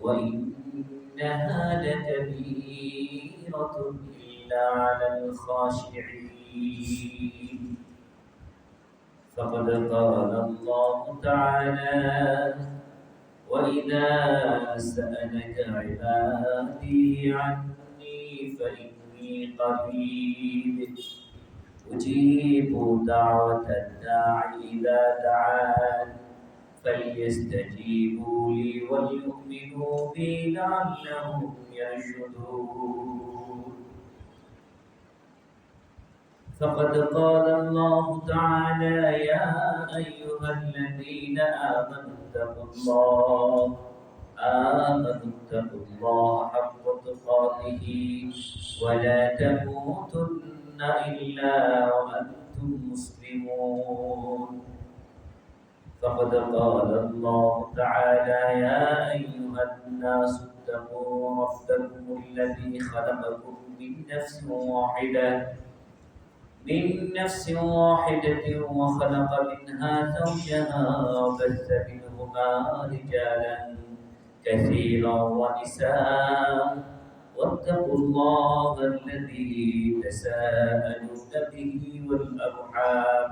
وإنها لكبيرة إلا على الخاشعين فقد قال الله تعالى وإذا سألك عبادي عني فإني قريب أجيب دعوة الداع إذا دعان فليستجيبوا لي وليؤمنوا بي لعلهم يرشدون فقد قال الله تعالى يا أيها الذين آمنوا اتقوا الله حق تقاته ولا تموتن إلا وأنتم مسلمون فقد قال الله تعالى يا أيها الناس اتقوا ربكم الذي خلقكم من نفس واحدة وخلق منها زوجها وبث منهما رجالا كثيرا ونساء واتقوا الله الذي تساءلون به والأرحام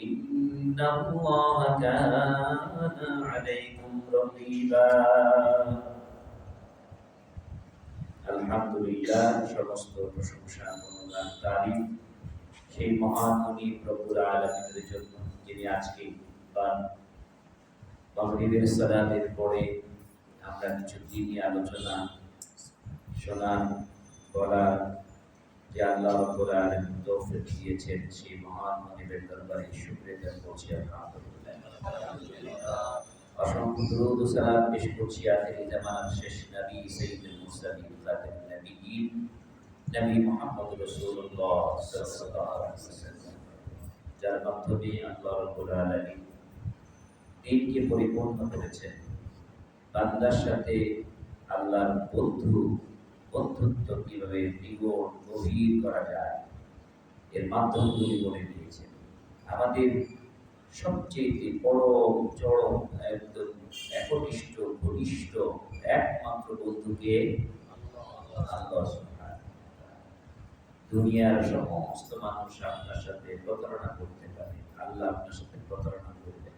إن الله كان عليكم رقيبا الحمد لله সমস্ত প্রশংসা গুণগান তারিফ সেই মহান মুনি রব্বুল আলামিনের জন্য যিনি আজকে মাগরিবের সালাতের পরে আমরা কিছু দিনী আলোচনা শোনার বলার যে আল্লাহ রাব্বুল আলামিন তৌফিক দিয়েছেন সেই মহান মুনিবের দরবারে শুকরিয়া করছি আলহামদুলিল্লাহ। অসংখ্য দুরূদ ও সালাম পেশ করছি আখিরি জামানার শেষ নবী সাইয়্যিদুল মুরসালিন খাতামুন নবিয়্যিন নবী মুহাম্মদ রাসূলুল্লাহ সাল্লাল্লাহু আলাইহি ওয়াসাল্লাম যার মাধ্যমে আল্লাহ রাব্বুল আলামিন দ্বীনকে পরিপূর্ণ করেছেন। বান্দার সাথে আল্লাহর বন্ধুত্ব কিভাবে দ্বিগুণ গভীর করা যায় এর মাধ্যমগুলি বলে দিয়েছেন। আমাদের সবচেয়ে বড় চরম একদম একনিষ্ঠ ঘনিষ্ঠ একমাত্র বন্ধুকে আল্লাহ। দুনিয়ার সমস্ত মানুষ আপনার সাথে প্রতারণা করতে পারে, আল্লাহ আপনার সাথে প্রতারণা করবে।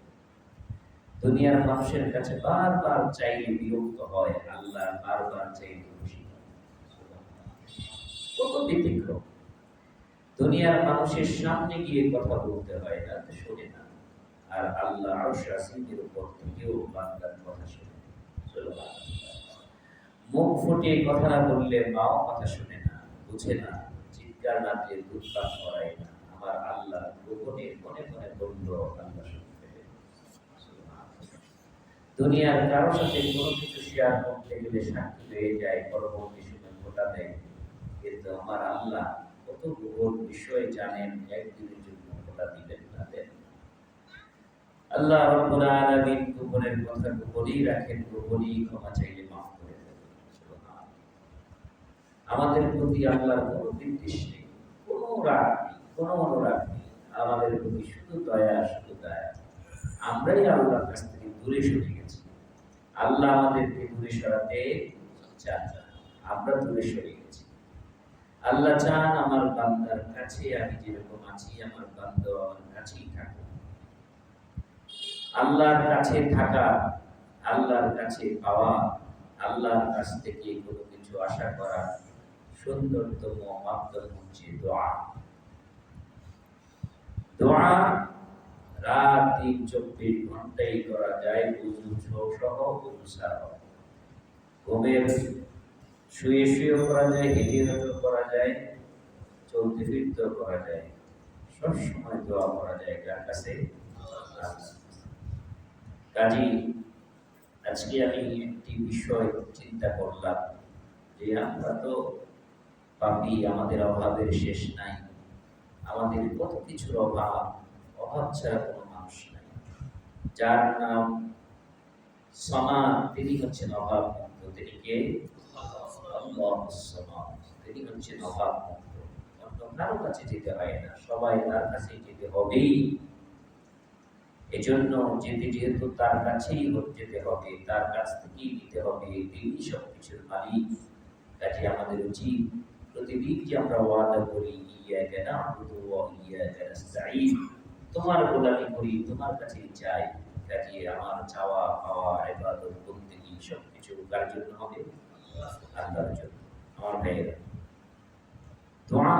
দুনিয়ার মানুষের কাছে বারবার চাইলে বিরক্ত হয়, আল্লাহ বারবার চাইলে খুশি হয়। কত ব্যতিক্রম! দুনিয়ার মানুষের সামনে গিয়ে কথা বলতে হয় না, শোনে না, আর আল্লাহ আরশ আসিমের উপর থেকেও বান্দার কথা শোনে। মুখ ফুটে কথা না বললে মাও কথা শোনে না, বুঝে না, চিৎকার না দিয়ে দুধ পান করায় না। আমার আল্লাহ গোপনে মনে মনে বলল, আল্লাহ শুনতে। দুনিয়ার কারোর সাথে কোনো কিছু শেয়ার করতে গেলে সাক্ষী হয়ে যায়, পরবর্তী সময় ঘটা দেয়। কিন্তু আমার আল্লাহ কত গোপন বিষয় জানেন, একদিনের জন্য ঘটা দিবেন না দেন। আল্লাহ রাব্বুল আলামিন গোপনের কথা গোপনেই রাখেন, গোপনেই ক্ষমা চাইলে মাফ করে দেন। আমাদের প্রতি আল্লাহর কোনো বিদ্বেষ নেই, কোনো রাগ নেই, কোনো অনুরাগ নেই। আমাদের প্রতি শুধু দয়া, শুধু দয়া। আমরাই আল্লাহর কাছ থেকে দূরে সরে গেছি। আল্লাহ আমাদেরকে দূরে সরাতে চান, আমরা দূরে সরে গেছি। আল্লাহ চান আমার বান্দার কাছে আমি যেরকম আছি, আমার বান্দা আমার কাছেই থাকুক। আল্লাহর কাছে থাকা, আল্লাহর কাছে পাওয়া, আল্লাহর কাছ থেকে কোনো কিছু আশা করা সুন্দরতম মাধ্যম হচ্ছে দোয়া। দোয়া রাত 24 ঘন্টাই করা যায়, ওযু সহ ওযু ছাড়াও। ঘুমের শুয়ে শুয়েও করা যায়, হেঁটে হেঁটেও করা যায়, চলতে ফিরতেও করা যায়, সবসময় দোয়া করা যায় কার কাছে? কাজী আজকে আমি একটি বিষয় চিন্তা করলাম যে আমরা তো পাপী, আমাদের অভাবের শেষ নাই। আমাদের কত কিছুর অভাব ছাড়া কোনো মানুষ নাই। যার নাম সমাদ, তিনি হচ্ছেন অভাব মুক্ত। তিনি কে? আল্লাহু সমাদ। তিনি হচ্ছেন অভাব মুক্ত। অন্য কারো কাছে যেতে হয় না, সবাই তার কাছে যেতে হবেই। এজন্য যেহেতু তার কাছেই যেতে হবে, তার কাছ থেকেই নিতে হবে, তিনি সবকিছুর মালিক। কাজে আমাদের উচিত প্রতিদিন যে আমরা ওয়াদা করি, ইয়াকা না'বুদু ওয়া ইয়াকা নাস্তাঈন, তোমার গোলামি করি, তোমার কাছেই চাই। কাজে আমার চাওয়া পাওয়া ইবাদত বন্দেগী সবকিছু কার জন্য হবে? আল্লাহর জন্য। আমার ভাইয়েরা, দোয়া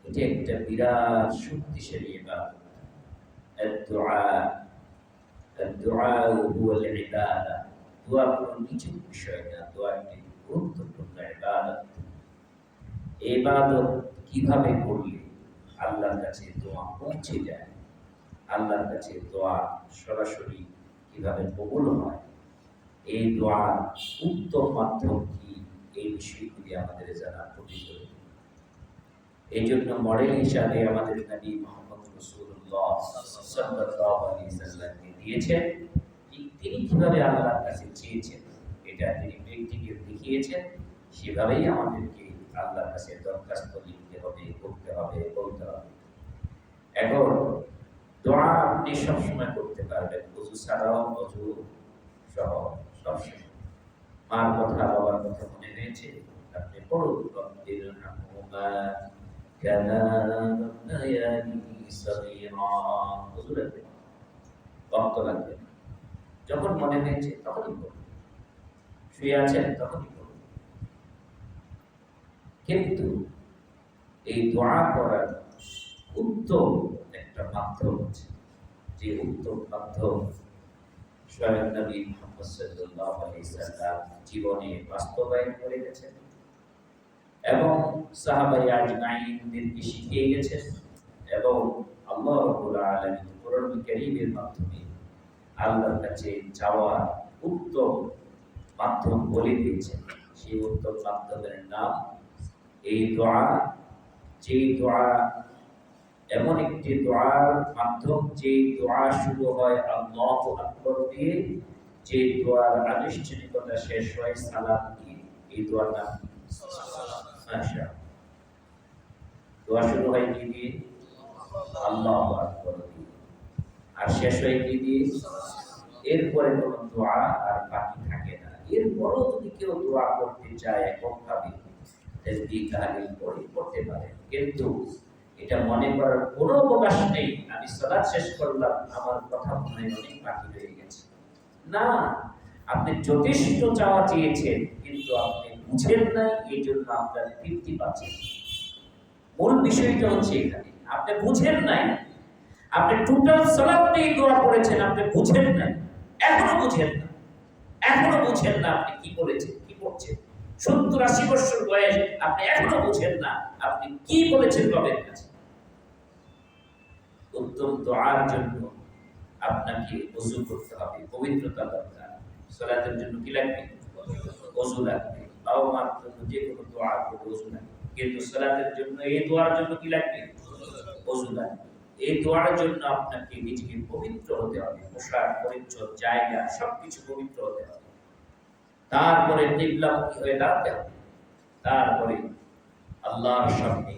এটা একটা বিরাট শক্তিশালী ইবাদত। الدعاء الدعاء هو العبادة। দোয়া কোনো নিছক বিষয় না, দোয়া একটি গুরুত্বপূর্ণ ইবাদত। ইবাদত কিভাবে করলে আল্লাহর কাছে দোয়া পৌঁছে যায়, আল্লাহর কাছে দোয়া সরাসরি কিভাবে কবুল হয়, এই দোয়ার উত্তম মাধ্যম কি, এই বিষয়গুলি আমাদের জানা প্রয়োজন। এই জন্য মডেল হিসাবে আমাদের নবী মুহাম্মদ রাসূলুল্লাহ সাল্লাল্লাহু আলাইহি সাল্লামকে দিয়েছেন। তিনি কিভাবে আল্লাহর কাছে চেয়েছেন এটা তিনি প্র্যাকটিক্যালি দেখিয়েছেন। সেভাবেই আমাদেরকে আল্লাহর কাছে দরখাস্ত লিখতে হবে, করতে হবে, বলতে হবে। এখন দোয়া আপনি সবসময় করতে পারবেন, ওযু ছাড়াও, ওযু সহ সবসময়। মার কথা, বাবার কথা মনে হয়েছে, আপনি পড়ুন, রব্বিরহামহুমা কামা রাব্বায়ানি সগীরা। ওযু রাখবেন, বক্ত রাখবেন, যখন মনে হয়েছে তখনই করুন, শুয়ে আছেন তখনই করুন। কিন্তু এই দোয়া করার উত্তম একটা মাধ্যম আছে, যে উত্তম মাধ্যম স্বয়ং নবী মুহাম্মদ সাল্লাল্লাহু আলাইহি সাল্লাম জীবনে বাস্তবায়ন করে গেছেন এবং সাহাবায়ে আজমাইনদেরকে শিখিয়ে গেছেন, এবং আল্লাহ রাব্বুল আলামিন কোরআন কারীমের মাধ্যমে আল্লাহর কাছে চাওয়ার উত্তম মাধ্যম বলে দিয়েছেন। সেই উত্তম মাধ্যমের নাম এই দোয়া। যে দোয়া এমন একটি দোয়ার মাধ্যম, যে দোয়া শুরু হয় আল্লাহু আকবার দিয়ে, যে দোয়ার আনুষ্ঠানিকতা শেষ হয় সালাম দিয়ে। এই দোয়ার নাম মাশাআল্লাহ। দোয়া শুরু হয় কি দিয়ে? আল্লাহু আকবার দিয়ে, আর শেষ হয় কি দিয়ে? এরপরে কোনো দোয়া আর বাকি থাকে না। এরপরও যদি কেউ দোয়া করতে চায় এককভাবে তাসবিহ তাহলিল পড়ে করতে পারে, কিন্তু এটা মনে করার কোনো অবকাশ নেই আমি সালাত শেষ করলাম, আমার কথা মনে হয় অনেক বাকি রয়ে গেছে। না, আপনি যথেষ্ট চাওয়া চেয়েছেন, কিন্তু আপনি বুঝেন নাই, এই জন্য আপনার তৃপ্তি পাচ্ছেন। মূল বিষয়টা হচ্ছে এখানে, আপনি বুঝেন নাই, আপনি টোটাল সালাত নিয়ে দোয়া করেছেন, আপনি বুঝেন নাই, এখনো বুঝেন না, এখনো বুঝেন না আপনি কি বলেছেন, কি করছেন। 70-80 বছর বয়স, আপনি এখনো বুঝেন না আপনি কি বলেছেন রবের কাছে। উত্তম দোয়ার জন্য আপনাকে ওযু করতে হবে, পবিত্রতা দরকার। সালাতের জন্য কি লাগবে? ওযু লাগবে। বাবা মার জন্য যে কোনো দোয়া করতে ওযু লাগবে, কিন্তু সালাতের জন্য, এই দোয়ার জন্য কি লাগবে? ওযু লাগবে। এই দোয়ার জন্য আপনাকে নিজেকে পবিত্র হতে হবে, পোশাক পরিচ্ছদ, জায়গা সবকিছু পবিত্র হতে হবে। তারপরে কিবলামুখী হয়ে দাঁড়াতে হবে। তারপরে আল্লাহর সামনে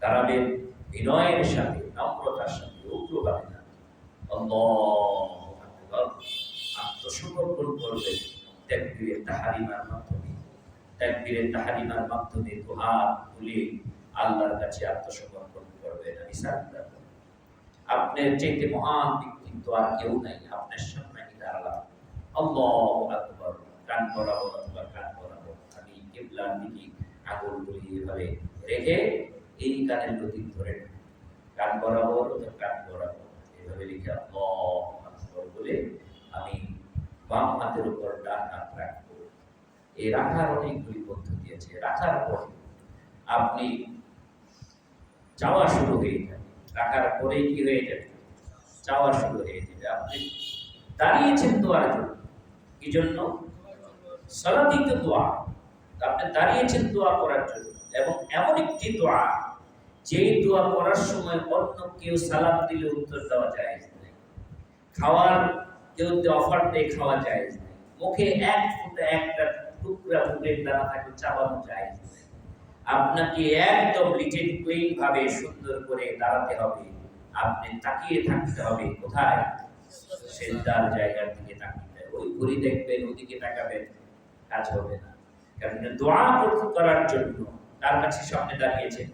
দাঁড়াবেন বিনয়ের সাথে, নম্রতার সাথে, উগ্রভাবে না, আল্লাহু আকবার আত্মসমর্পণ করবেন। তাকবীরে তাহরিমার মাধ্যমে, তাকবীরে তাহরিমার মাধ্যমে দুহাত তুলে আল্লাহর কাছে আত্মসমর্পণ করবেন। আমি সাল্লাল্লাহু আলাইহি, আপনার চাইতে মহান ব্যক্তিত্ব আর কেউ নাই, আপনার সামনে দাঁড়ালাম, আল্লাহু আকবার, কান বরাবর অথবা কান বরাবর আমি কিবলার দিকে আঙুলগুলি এভাবে রেখে এই কানের লতিফ ধরে কান বরাবর অথবা কান বরাবর এভাবে রেখে আল্লাহু আকবার বলে আমি বাম হাতের উপর ডান হাত রাখবো। এই রাখার অনেকগুলি পদ্ধতি আছে। রাখার পর আপনি চাওয়া শুরু হয়ে যাবে, রাখার পরে কি হয়ে যাবে? চাওয়া শুরু হয়ে যাবে। আপনি দাঁড়িয়েছেন দোয়ার জন্য, কি জন্য? সালাতিত দোয়া। আপনি দাঁড়িয়েছেন দোয়া করার জন্য, এবং এমন একটি দোয়া যেই দোয়া করার সময় অন্য কেউ সালাম দিলে উত্তর দেওয়া যায় না, খাওয়ার কেউ অফার দিয়ে খাওয়া যায় না, মুখে এক ফোঁটা একটা টুকরা ফুলের দানা থাকে চাবানো যায় না। আপনাকে একদম রিটেন কুইন ভাবে সুন্দর করে দাঁড়াতে হবে, আপনি তাকিয়ে থাকতে হবে কোথায়? সিজদার জায়গার দিকে তাকিয়ে। ওই ঘড়ি দেখবেন, ওদিকে তাকাবেন, কাজ হবে না। কারণ দোয়া করার জন্য তার কাছে সামনে দাঁড়িয়েছেন,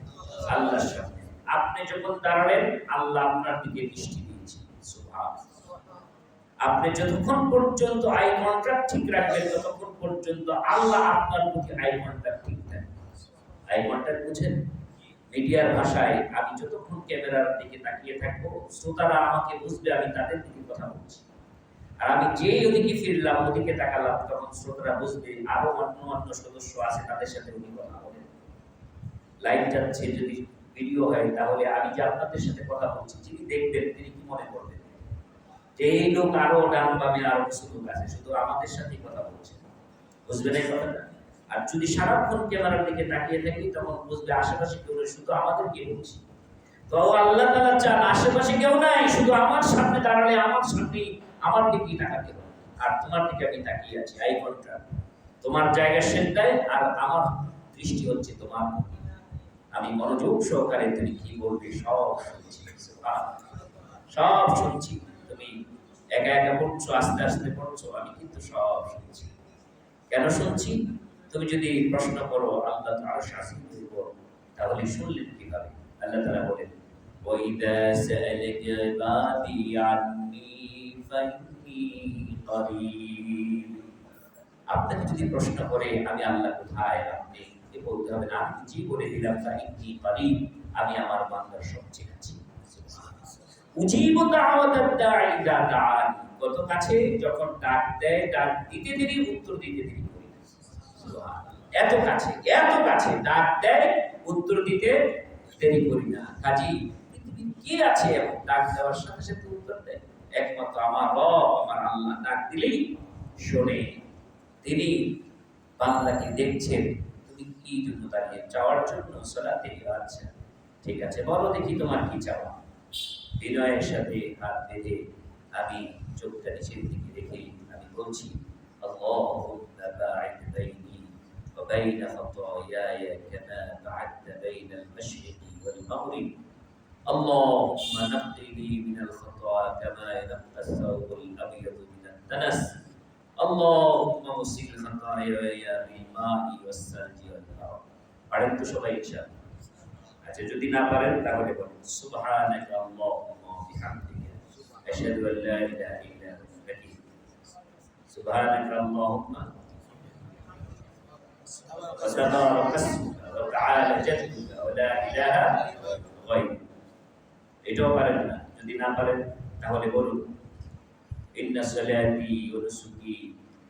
আল্লাহর সামনে। আপনি যখন দাঁড়ালেন, আল্লাহ আপনার দিকে দৃষ্টি দিয়েছে। সুবহানাল্লাহ। আপনি যতক্ষণ পর্যন্ত আই কন্ট্যাক্ট ঠিক রাখবেন, ততক্ষণ পর্যন্ত আল্লাহ আপনার প্রতি আই কন্ট্যাক্ট ঠিক রাখবেন। আই কন্ট্যাক্ট বুঝেন? মিডিয়ার ভাষায় আমি যতক্ষণ ক্যামেরার দিকে তাকিয়ে থাকবো, শ্রোতারা আমাকে বুঝবে আমি তাদের দিকে কথা বলছি। আর আমি যেই ওদিকে ফিরলাম, ওদিকে তাকালাম, তখন শ্রোতারা বুঝবে আরো অন্য সদস্য আছে, তাদের সাথে উনি কথা বলেন। লাইভ যাচ্ছে, যদি ভিডিও হয়, তাহলে আমি যে আপনাদের সাথে কথা বলছি, যিনি দেখবেন তিনি কি মনে করবেন? যে এই লোক আরো ডান বামে আরো কিছু লোক আছে, শুধু আমাদের সাথেই কথা বলছে। বুঝবেন এই কথাটা? আর যদি সারাক্ষণ ক্যামেরার দিকে তাকিয়ে থাকি, তখন বুঝবে আশেপাশে কেউ নেই, শুধু আমাদেরকে বলছি। তো আল্লাহ তাআলা চান আশেপাশে কেউ নাই, শুধু আমার সামনে দাঁড়ালে আমার সামনে আমার দিকেই তাকাতে হবে। আর তোমার দিকে আমি তাকিয়ে আছি, আই কন্ট্যাক্ট। তোমার জায়গা সেটাই, আর আমার দৃষ্টি হচ্ছে তোমার দিকে। আমি মনোযোগ সহকারে তুমি কি বলবে সব শুনছি, সব শুনছি। তুমি একা একা পড়ছো, আস্তে আস্তে পড়ছো, আমি কিন্তু সব শুনছি। কেন শুনছি? তুমি যদি প্রশ্ন করো আল্লাহ তাআলার শাস্তির উপর, তাহলে শুনলেন কিভাবে? আল্লাহ তাআলা বলেন, ওয়াইদা সাআলাকা ইবাদি আন্নী ফাইন্নী করিব। আপনাকে যদি প্রশ্ন করে আমি আল্লাহ কোথায়, আপনি বলতে হবে না, আমি জি বলে দিলাম, ফাইন্নী করিব, আমি আমার বান্দার সবচেয়ে কাছে। উজিবু দাওয়াতাদ দাঈ ইযা দাআনি, কত কাছে, যখন ডাক দেয়, ডাক দিতে দেরি, উত্তর দিতে দেরি করি না। সুবহানাল্লাহ। এত কাছে, এত কাছে, ডাক দেয়, উত্তর দিতে দেরি করি না। কাজী পৃথিবীর কে আছে এমন ডাক দেওয়ার সাথে সাথে উত্তর দেয়? একমাত্র আমার রব, আমার আল্লাহ। ডাক দিলেই শোনে। তিনি বান্দাকে দেখছেন, তুমি কি জন্য দাঁড়িয়ে, চাওয়ার জন্য? সালাতে। আচ্ছা ঠিক আছে, বলো দেখি তোমার কি চাওয়া। বিনয়ের সাথে হাত বেঁধে আমি চোখটা নিচের দিকে রেখে আমি বলছি, আল্লাহুম্মা বা'id বাইনি ওয়া বাইনা খাতায়ায়া কামা বা'adta বাইনাল মাশরিকি ওয়াল মাগরিব। আল্লাহুম্মা নাক্কিনি মিনাল খাতায়া কামা ইয়ানক্কা আস-সাওবুল আবিয়াদু মিনাদ দানাস। আল্লাহুম্মা ওয়াসিল খাতায়ায়া বিল মা'i ওয়াস সালজি ওয়াল বারদ। পারেন তো সবাই ইনশাআল্লাহ? আচ্ছা, যদি না পারেন তাহলে বলুন, সুবহানাকা আল্লাহুম্মা ওয়া বিহামদিকা আশহাদু আল লা ইলাহা ইল্লা আনতা। সুবহানাকা আল্লাহুম্মা ওয়া তাবারাকা ইসমুকা ওয়া তাআলা জাদ্দুকা ওয়া লা ইলাহা গায়রুক। এটাও পারেন না? যদি না পারেন তাহলে বলুন, ইন্না সালাতি ওয়া নুসুকি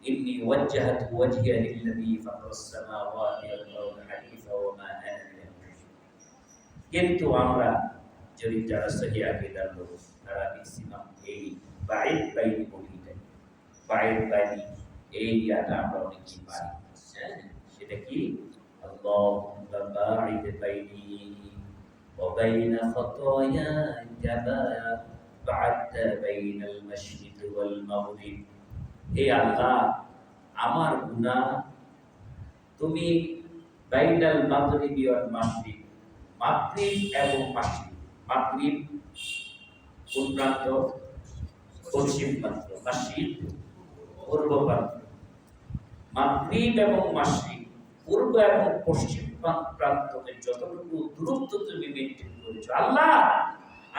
ইন্নী ওয়াজ্জাহতু ওয়াজহিয়া লিল্লাযী ফাতারাস সামাওয়াতি ওয়াল আরদি হানিফা ওয়া মা আনা মিনাল মুশরিকিন। কিন্তু আমরা যদি যারা সহি আকীদার লোক, তারা ম্যাক্সিমাম এই বাঈদ বাইনি বলি, বাঈদ বাইনি এই ইয়াটা আমরা অনেকেই পারি। হ্যাঁ, সেটা কি? আল্লাহুম্মা বাঈদ বাইনি ওয়া বাইনা খাতায়া কামা বা'adta বাইনাল মাশরিকি ওয়াল মাগরিব। হে আল্লাহ, আমার গুনাহ তুমি বাইনাল মাগরিবি ওয়াল মাশরিক, মাগরিব এবং মাশরিক। মাগরিব কোন প্রান্ত? পশ্চিম প্রান্ত। মাশরিক পূর্ব প্রান্ত। মাগরিব এবং মাশরিক, পূর্ব এবং পশ্চিম প্রান্তকে যতটুকু দূরত্ব তুমি মেইনটেইন করেছো, আল্লাহ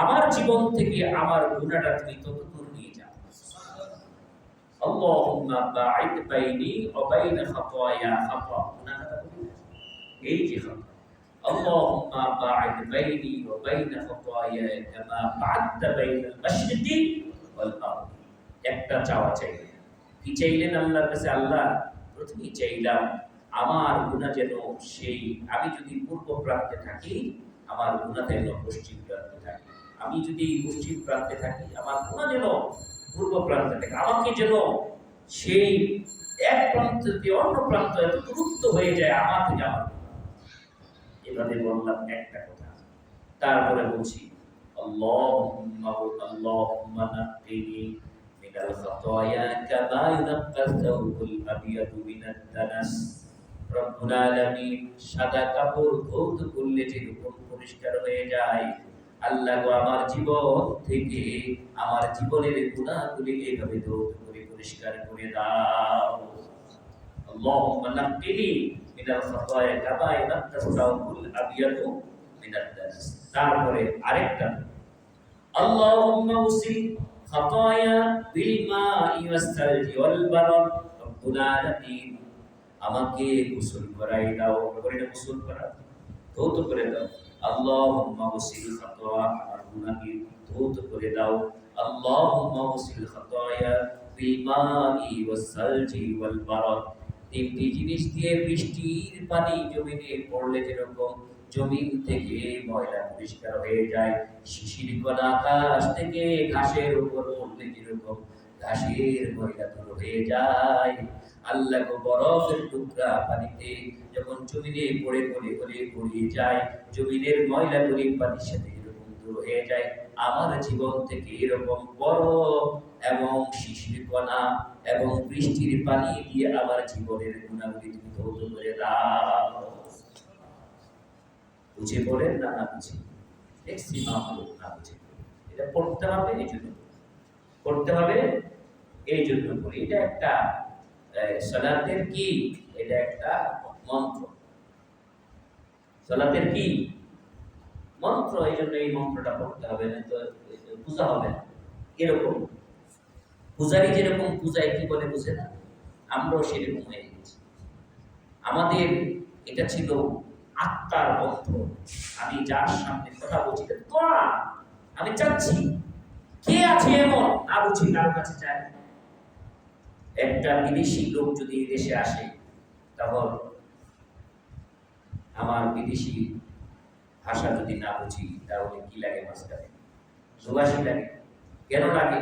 আমার জীবন থেকে আমার গুনাহটা তুমি তত দূর নিয়ে যাও। আল্লাহুম্মা বা'id বাইনি ওয়া বাইনা খাতায়া, খাতা গুনাহটা এই যে খাতা। আল্লাহুম্মা বা'id বাইনি ওয়া বাইনা খাতায়া কামা বা'adta বাইনাল মাশরিকি ওয়াল মাগরিব। একটা চাওয়া চাইলেন। কি চাইলেন আল্লাহর কাছে? আল্লাহ, প্রথমেই চাইলাম আমার গুনাহ যেন সেই, আমি যদি পূর্ব প্রান্তে থাকি, আমার গুনাহ যেন পশ্চিম প্রান্তে থাকে। আমি যদি পশ্চিম প্রান্তে থাকি, আমার গুনাহ যেন পূর্ব প্রান্তে থাকে। আমাকে যেন সেই এক প্রান্ত থেকে অন্য প্রান্ত এত দূরত্ব হয়ে যায় আমার থেকে আমার। এভাবে বললাম একটা কথা। তারপরে বলছি, আল্লাহুম্মা নাক্কিনি মিনাল খাতায়া কামা ইউনাক্কা আস-সাওবুল আবিয়াদু মিনাদ দানাস। রব্বুল আলামিন, সাদা কাপড় ধৌত করলে যেরকম পরিষ্কার হয়ে যায়, আল্লাহ গো আমার জীবন থেকে আমার জীবনের গুনাহগুলি এইভাবে দূর করে পরিষ্কার করে দাও। اللهم نقني من الخطايا كما ينقى الثوب الابيض من الدنس। তারপরে আরেকটা اللهم اغسل خطايا بالماء والثلج والبرد رب العالمين। আমাকে গোসল করাই দাও, করে গোসল করা ধৌত করে দাও। আল্লাহুম্মা ওয়াসিল খাতায়া, আমার গুনাহকে ধৌত করে দাও। আল্লাহুম্মা ওয়াসিল খাতায়া বিল মাই ওয়াস সালজি ওয়াল বারাদ। তিনটি জিনিস দিয়ে বৃষ্টির পানি জমিনে পড়লে যেরকম জমিন থেকে ময়লা পরিষ্কার হয়ে যায়, শিশির কণা আকাশ থেকে ঘাসের উপর পড়লে যেরকম ঘাসের ময়লা দূর হয়ে যায়, আল্লাহ গো বরফের টুকরা পানিতে যখন জমিনে পড়ে পড়ে পড়ে পড়িয়ে যায়, জমিনের ময়লাগুলি পানির সাথে এরকম দূর হয়ে যায়, আমার জীবন থেকে এরকম বরফ এবং শিশির কণা এবং বৃষ্টির পানি দিয়ে আমার জীবনের গুণাগুলি তুমি ধৌত করে দাও। বুঝে পড়েন না না বুঝে ম্যাক্সিমাম লোক না বুঝে এটা পড়তে হবে, এই জন্য পড়তে হবে, এই জন্য পড়ি। এটা একটা সালাতের কি, এটা একটা মন্ত্র, সালাতের কি মন্ত্র, এই জন্য এই মন্ত্রটা পড়তে হবে, না তো পূজা হবে না। এরকম পূজারি যেরকম পূজায় কি বলে বুঝে না, আমরাও সেরকম হয়ে গেছি। আমাদের এটা ছিল আত্মার বন্ধ। আমি যার সামনে কথা বলছি আমি চাচ্ছি কে আছে এমন না বুঝি কারো কাছে চায়। একটা বিদেশি লোক যদি দেশে আসে, তখন আমার বিদেশি ভাষা যদি না বুঝি তাহলে কি লাগে, মাঝখানে সুবাসী লাগে। কেন লাগে?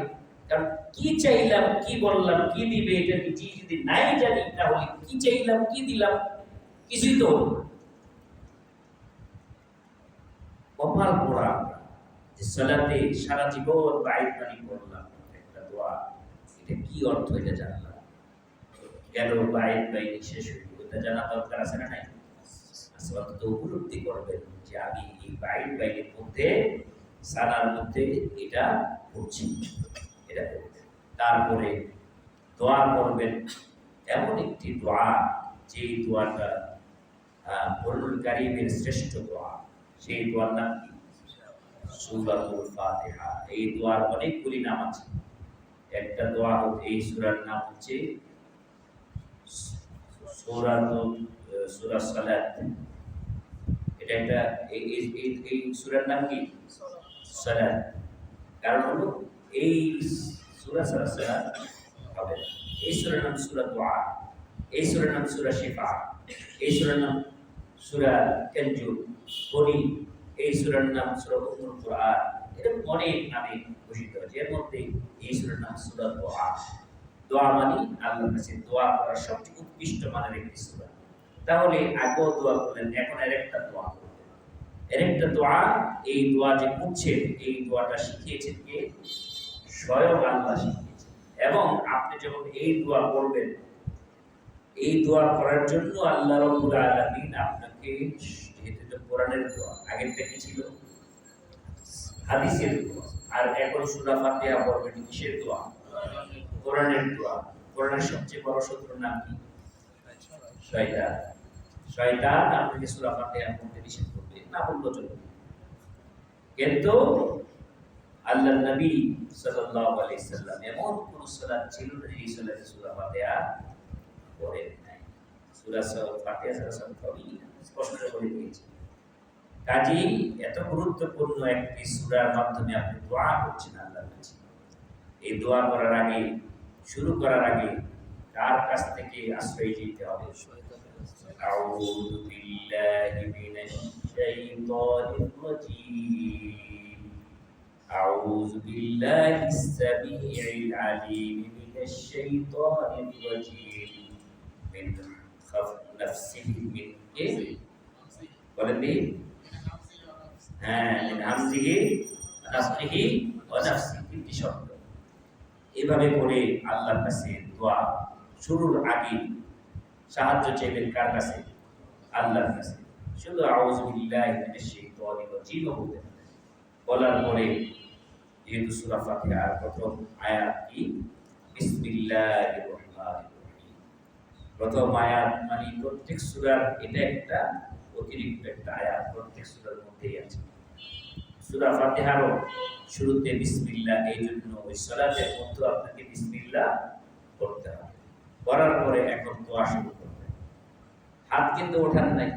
কারণ কি চাইলাম, কি বললাম, কি দিবে, এটা যদি নাই জানি তাহলে কি চাইলাম, কি দিলাম, কিছুই তো হলো না। কপাল পোড়া যে সালাতে সারা জীবন বাইত পানি পড়লাম একটা দোয়া, এটা কি অর্থ এটা জানলাম, গেল বাইত বাইনি শেষ হইল, এটা জানা দরকার আছে না নাই? আসলে তো উপলব্ধি করবেন যে আমি এই বাইত বাইনের মধ্যে সালার মধ্যে এটা করছি, এটা করবেন। তারপরে দোয়া করবেন, এমন একটি দোয়া যে দোয়াটা কোরআনুল কারীমের শ্রেষ্ঠ দোয়া, সেই দোয়ার নাম কি? সূরাতুল ফাতিহা। এই দোয়ার অনেকগুলি নাম আছে। একটা দোয়া হচ্ছে, এই সূরার নাম হচ্ছে সূরা সালাত। এটা একটা এই সূরার নাম কি? সালাত। কারণ হলো এই সূরা সালাত হবে, এই সূরার নাম সূরা দুআ, এই সূরার নাম সূরা শিফা, এই সূরার নাম সূরা কানজুর বনি, এই সূরার নাম সূরা উম্মুল কুরআন। এরকম অনেক নামে ঘোষিত আছে। এর মধ্যে এই সূরার নাম সূরা দুআ। দোয়া মানে আল্লাহর কাছে দোয়া করার সবচেয়ে উৎকৃষ্ট মানের একটি সূরা। তাহলে আগেও দোয়া করলেন, এখন আরেকটা দোয়া করলেন। আরেকটা দোয়া, এই দোয়া যে করছেন, এই দোয়াটা শিখিয়েছেন কে? স্বয়ং আল্লাহ শিখিয়েছেন। এবং আপনি যখন এই দোয়া করবেন, এই দোয়া করার জন্য আল্লাহ রাব্বুল আলামিন আপনাকে, যেহেতু এটা কোরআনের দোয়া, আগেরটা কি ছিল? হাদিসের দোয়া। আর এখন সূরা ফাতিহা পড়বেন, কিসের দোয়া? কোরআনের দোয়া। কোরআনের সবচেয়ে বড় শত্রুর নাম কি? শয়তান। শয়তান আপনাকে সূরা ফাতিহা পড়তে নিষেধ করবে, না বললেও চলবে। কিন্তু আল্লাহর নবী সাল্লাল্লাহু আলাইহি সাল্লাম এমন কোন সালাত ছিল না যে সালাতে সূরা ফাতিহা পড়েন নাই। সূরা ফাতিহা সব পড়ি স্পষ্ট করে দিয়েছে। কাজী এত গুরুত্বপূর্ণ একটি সূরার মাধ্যমে আপনি দোয়া করছেন আল্লাহর কাছে। এই দোয়া করার আগে, শুরু করার আগে কার কাছ থেকে আশ্রয় নিতে হবে? আউযু বিল্লাহি মিনাশ শাইতানির রাজীম। আউযু বিল্লাহিস সামিউল আলীম মিনাশ শাইতানির রাজীম মিন নাফসিহি মিন বলেন দি হ্যাঁ, মিন হামজিহি নাফসিহি ওয়া নাফসিহি কি শব্দ। এভাবে করে আল্লাহর কাছে দোয়া শুরুর আগে সাহায্য চাইবেন কার কাছে? আল্লাহর কাছে। শুধু আউযু বিল্লাহি মিনাশ শাইতানির রাজীম বলতে, বলার পরে যেহেতু সূরা ফাতিহার প্রথম আয়াত কি বিসমিল্লাহির রহমানির রহিম, প্রথম আয়াত মানে প্রত্যেক সূরার এটা একটা অতিরিক্ত একটা আয়াত প্রত্যেক সূরার মধ্যেই আছে। সূরা ফাতিহারও শুরুতে বিসমিল্লাহ, এই জন্য ওই সালাতের মধ্যে আপনাকে বিসমিল্লাহ করতে হবে। করার পরে এখন দোয়া শুরু করবেন। হাত কিন্তু ওঠান নাই,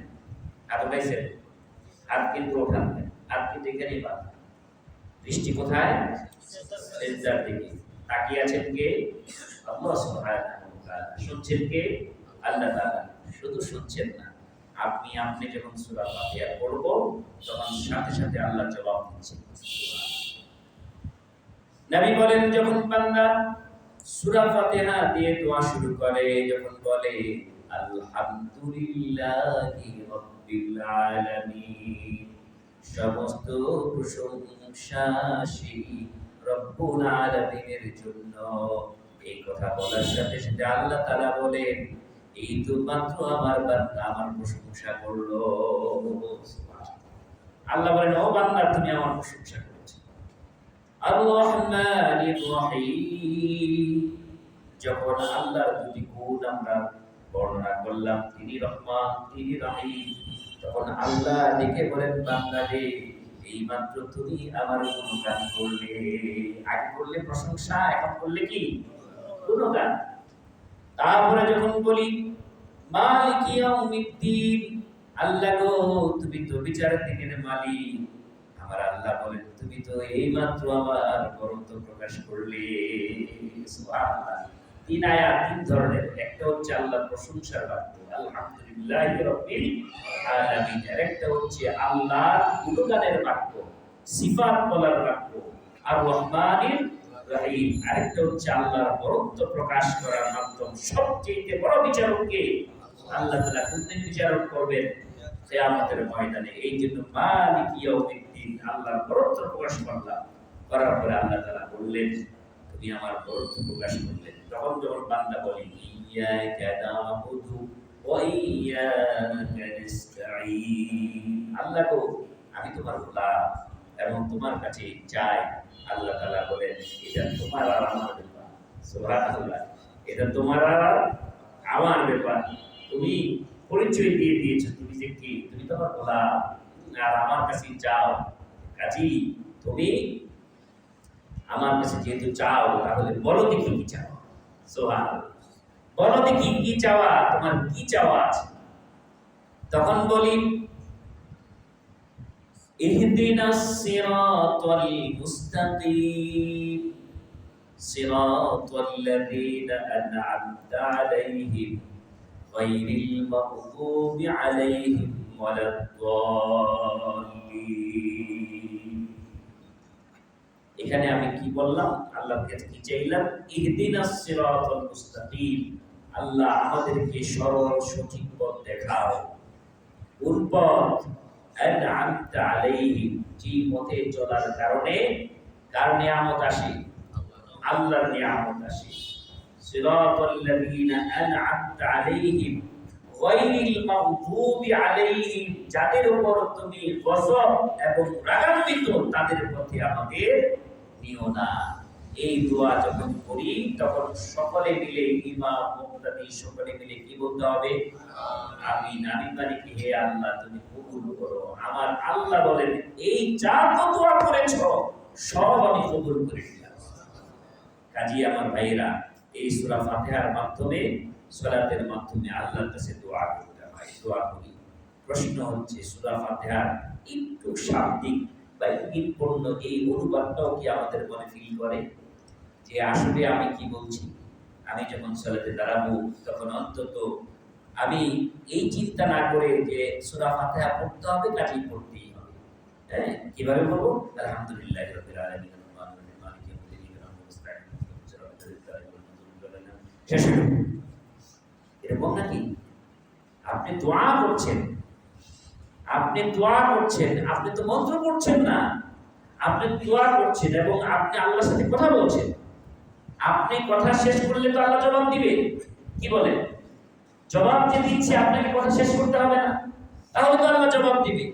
হাত উঠাইছেন, হাত কিন্তু ওঠান নাই, হাত কিন্তু এখানেই বাঁধা। দৃষ্টি কোথায়? সিজদার দিকে। তাকিয়ে আছেন কে? আল্লাহ সুবহানাহু ওয়া তাআলা। শুনছেন কে? আল্লাহ তাআলা। শুধু শুনছেন না, আপনি যখন সূরা ফাতিহা পড়ব তখন সাথে সাথে আল্লাহ জবাব দিচ্ছেন। নবী বলেন, যখন বান্দা সূরা ফাতিহা দিয়ে দোয়া শুরু করে, যখন বলে আলহামদুলিল্লাহি রাব্বিল আলামিন, সমস্ত প্রশংসা সেই রব্বুল আলামিনের জন্য, এই কথা বলার সাথে সাথে আল্লাহ তাআলা বলেন, এই তো মাত্র আমার বান্দা আমার প্রশংসা করলো। আল্লাহ বলেন, ও বান্দা তুমি আমার প্রশংসা করেছো। আর রহমানির রহিম, যখন আল্লাহর দুটি গুণ আমরা বর্ণনা করলাম, তিনি রহমান তিনি রহিম, তখন আল্লাহ ডেকে বলেন, বান্দা রে, এই মাত্র তুমি আমার গুণগান করলে। আগে করলে প্রশংসা, এখন করলে কি? গুণগান। তারপরে যখন বলি মালিক ইয়াউমিদ্দিন, আল্লাহ গো তুমি তো বিচারের দিনের মালিক, আমার আল্লাহ বলেন, তুমি তো এইমাত্র আমার বরত্ব প্রকাশ করলে। সুবহানাল্লাহ। তিন আয়াত, তিন ধরনের। একটা হচ্ছে আল্লাহর প্রশংসার বাক্য, আলহামদুলিল্লাহি রাব্বিল আলামিন। আরেকটা হচ্ছে আল্লাহর গুণগানের বাক্য, সিফাত বলার বাক্য, আর রহমানির রহিম। আরেকটা হচ্ছে আল্লাহর বরত্ব প্রকাশ করার মাধ্যম। সবচেয়ে বড় বিচারক কে? আল্লাহ তাআলা। কোনদিন বিচারক করবেন? কিয়ামতের ময়দানে। এই জন্য মালিক ইয়াউমিদ্দিন, আল্লাহর বরত্ব প্রকাশ করলাম। করার পরে আল্লাহ তাআলা বললেন, তুমি আমার বরত্ব প্রকাশ করলেন। তখন যখন বান্দা বলে ইয়াকা না'বুদু ওয়া ইয়াকা নাস্তাঈন, আল্লাহ গো আমি তোমার গোলাম এবং তোমার কাছে চাই, আল্লাহ তাআলা বলেন, এটা তোমার আর আমার ব্যাপার। সুবহানাল্লাহ। এটা তোমার আর আমার ব্যাপার। তুমি পরিচয় দিয়ে দিয়েছো, তুমি যে কি, তুমি তোমার গোলাম আর আমার কাছে চাও। কাজী তুমি আমার কাছে যেহেতু চাও, তাহলে বলো দেখি কি চাও। সুবহানাল্লাহ। বলো দেখি কি চাওয়া, তোমার কি চাওয়া আছে। তখন বলি ইহদিনাস সিরাতাল মুস্তাকিম, সিরাতাল্লাযীনা আন'আমতা আলাইহিম গায়রিল মাগদুবি আলাইহিম ওয়ালাদ-দাল্লিন। এখানে আমি কি বললাম? আল্লাহর কাছে কি চাইলাম? ইহদিনাস সিরাতাল মুস্তাকিম, আল্লাহ আমাদেরকে সরল সঠিক পথ দেখাও। কোন পথ? আন'আমতা আলাইহিম, যে পথে চলার কারণে কার নিয়ামত আসে? আল্লাহর নিয়ামত আসে। সিরাতাল্লাযীনা আন'আমতা আলাইহিম গায়রিল মাগদুবি আলাইহিম, যাদের উপর তুমি গজব এবং রাগান্বিত, তাদের পথে আমাদের নিও না। এই দোয়া যখন করি তখন সকলে মিলে, ইমাম মুক্তাদি সকলে মিলে কি বলতে হবে? আমিন। আমিন মানে কি? হে আল্লাহ তুমি কবুল করো। আমার আল্লাহ বলেন, এই যা তো দোয়া করেছো সব আমি কবুল করে নিলাম। কাজী আমার ভাইরা, এই সূরা ফাতিহার মাধ্যমে, সালাতের মাধ্যমে আল্লাহর কাছে দোয়া করতে হয়। দোয়া করি। প্রশ্ন হচ্ছে, সূরা ফাতিহার একটু শাব্দিক বা ইঙ্গিতপূর্ণ এই অনুবাদটাও কি আমাদের মনে ফিল করে যে আসলে আমি কি বলছি? আমি যখন সালাতে দাঁড়াবো তখন অন্তত আমি এই চিন্তা না করে যে সূরা ফাতিহা পড়তে হবে, কাজেই পড়তেই হবে। হ্যাঁ, কিভাবে বলবো? আলহামদুলিল্লাহি রাব্বিল আলামিন, মালিকি ইয়াউমিদ্দিন, শেষ হলো। এরকম নাকি? আপনি দোয়া করছেন, আপনি দোয়া করছেন, আপনি তো মন্ত্র পড়ছেন না, আপনি দোয়া করছেন এবং আপনি আল্লাহর সাথে কথা বলছেন। আপনি কথা শেষ করলে তো আল্লাহ জবাব দিবে। কি বলেন? জবাব যে দিচ্ছে, আপনাকে কথা শেষ করতে হবে না, তাহলে তো আল্লাহ জবাব দিবে।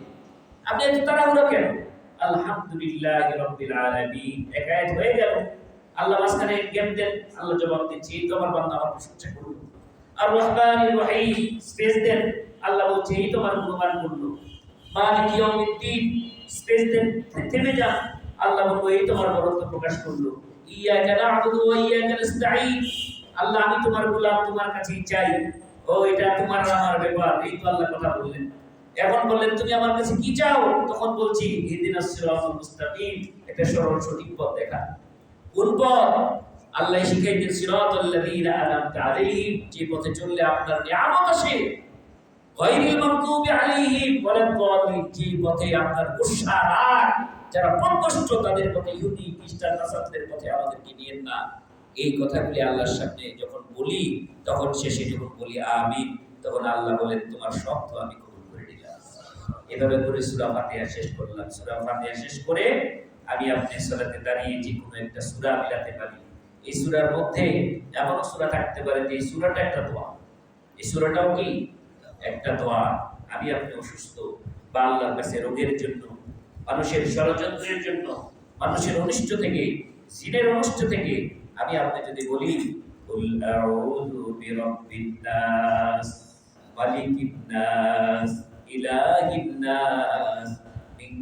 আপনি এত তাড়াহুড়ো কেন? আলহামদুলিল্লাহি রাব্বিল আলামিন, এক আয়াত হয়ে গেল। আল্লাহ মাঝখানে গ্যাপ দেন, আল্লাহ জবাব দিচ্ছে এই তো আমার বান্দা আমার প্রশংসা করলো। আর রহমানির রহিম স্পেস দেন, আল্লাহ বলছে এই তোমার গুণগান করলো। মালিক ইয়াউমিদ্দিন স্পেস দেন, থেমে যান, আল্লাহ বলবো এই তোমার বরত্ব প্রকাশ করলো। ইয়াকা না'বুদু ওয়া ইয়াকা নাস্তাঈন, আল্লাহ আমি তোমার গোলাম, তোমার কাছেই চাই। ও এটা তোমার আমার ব্যাপার, এই তো আল্লাহ কথা বললেন। এখন বললেন তুমি আমার কাছে কি চাও, তখন বলছি ইহদিনাস সিরাতাল মুস্তাকিম, এটা সরল সঠিক পথ দেখা। কোন পথ? আল্লাহ শিখাইতেন সিরাতাল লাযীনা আনআমতা আলাইহিম, যে পথে চললে আপনার নিয়ামত আসে। গায়রিল মাগদুবি আলাইহিম ওয়ালাদ দাল্লিন, যে পথে আপনার গুসা রাগ, যারা পথভ্রষ্ট তাদের পথে, ইহুদি খ্রিস্টান নাসারদের পথে আমাদেরকে নিয়েন না। এই কথাগুলি আল্লাহর সামনে যখন বলি, তখন শেষে যখন বলি আমিন, তখন আল্লাহ বলেন তোমার সব তো আমি কবুল করে নিলাম। এভাবে করে সূরা ফাতিহা শেষ করলাম। সূরা ফাতিহা শেষ করে আমি আপনি সালাতে দাঁড়িয়ে যে কোনো একটা সূরা মিলাতে পারি। এই সূরার মধ্যে এমন সূরা থাকতে পারে যে এই সূরাটা একটা দোয়া, এই সূরাটাও কি একটা দোয়া। আমি আপনি অসুস্থ বা আল্লাহর কাছে রোগের জন্য, মানুষের ষড়যন্ত্রের জন্য, মানুষের অনিষ্ট থেকে, জিনের অনিষ্ট থেকে আমি আপনি যদি বলি কুল আউযু বিরাব্বিন নাস মালিকিন নাস ইলাহিন নাস মিন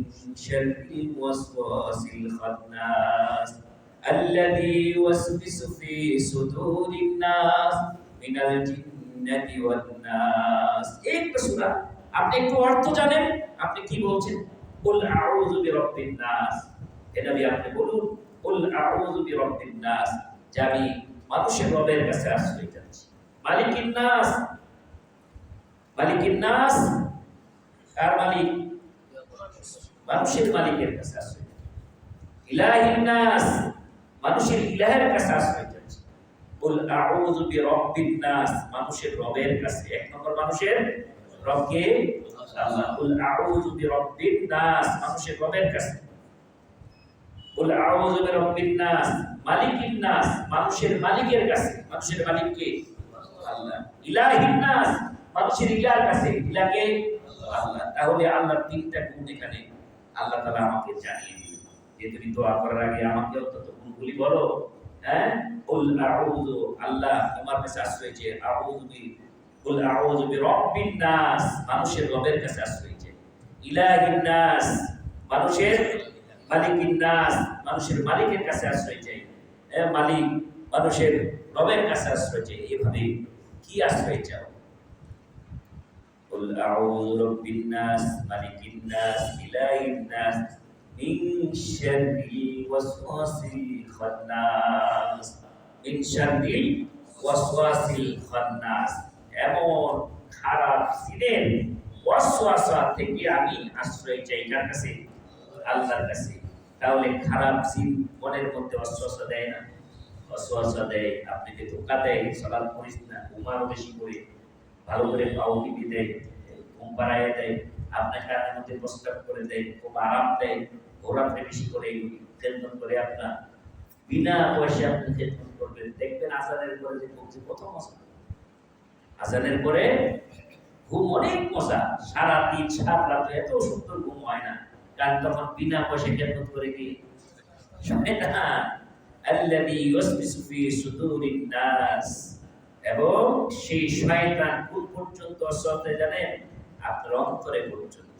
শাররিল ওয়াসওয়াসিল খান্নাস আল্লাযী ইউওয়াসবিসু ফি সুদুরিন নাস মিনাল জিন্নাতি ওয়ান নাস। একটা সূরা, আপনি একটু অর্থ জানেন, আপনি কি বলছেন? কুল আউযু বিরাব্বিন নাস, এটা আপনি বলুন কুল আউযু বিরাব্বিন নাস, যে আমি মানুষের রবের কাছে আশ্রয় চাচ্ছি। মালিকিন নাস, মালিকিন নাস কার মালিক? মানুষের মালিকের কাছে আশ্রয় চাচ্ছি। ইলাহিন নাস, মানুষের ইলাহের কাছে আশ্রয় চাচ্ছি। কুল আউযু বিরাব্বিন নাস, মানুষের রবের কাছে। এক নম্বর মানুষের রবকে আল্লাহ। কুল আউযু বিরাব্বিন নাস, মানুষের রবের কাছে। কুল আউযু বিরাব্বিন নাস মালিকিন নাস, মানুষের মালিকের কাছে। মানুষের মালিক কে? আল্লাহ। ইলাহিন নাস, মানুষের ইলাহর কাছে। ইলাহ কে? আল্লাহ। তাহলে আল্লাহর তিনটা গুণ এখানে আল্লাহ তাআলা আমাকে জানিয়ে দিলেন যে তুমি দোয়া করার আগে আমাকে অন্তত গুণগুলি বলো। হ্যাঁ, কুল আউযু, আল্লাহ তোমার কাছে আশ্রয় চাই। আউযু বি, কুল আউযু বিরাব্বিন নাস, মানুষের রবের কাছে আশ্রয় চাই। ইলাহিন নাস, মানুষের মালিকিন নাস, মানুষের মালিকের কাছে আশ্রয় চাই। মালিক মানুষের রবের কাছে আশ্রয় চাই। এভাবে কি আশ্রয় চাও? কুল আউযু রাব্বিন নাস মালিকিন নাস ইলাহিন নাস মিন শাররিল ওয়াসওয়াসিল খান্নাস। মিন শাররিল ওয়াসওয়াসিল খান্নাস, এমন খারাপ জিনের ওয়াসওয়াসা থেকে আমি আশ্রয় চাই। কার কাছে? আল্লাহর কাছে। তাহলে খারাপ জিন মনের মধ্যে ওয়াসওয়াসা দেয় না? ওয়াসওয়াসা দেয়, আপনাকে ধোঁকা দেয়, সালাত করিস না, ঘুমারও বেশি করে, ভালো করে পাও টিপে দেয়, ঘুম পাড়ায় দেয়, আপনার কানের মধ্যে প্রস্তাব করে দেয়, খুব আরাম দেয়, ঘোরাফেরা বেশি করে, খেদমত করে, আপনার বিনা পয়সা আপনি খেদমত করবেন। দেখবেন আজানের পরে যে ঘুমছে কত মজা, আজানের পরে ঘুম অনেক মজা। সারা দিন সারা রাত এত সুন্দর ঘুম হয় না, কারণ তখন বিনা পয়সা খেদমত করে কি শয়তান আল্লাযী ইউসবিসু ফি সুদুরিন নাস, এবং সেই শয়তান কোন পর্যন্ত আসতে জানেন? আপনার অন্তরে পর্যন্ত।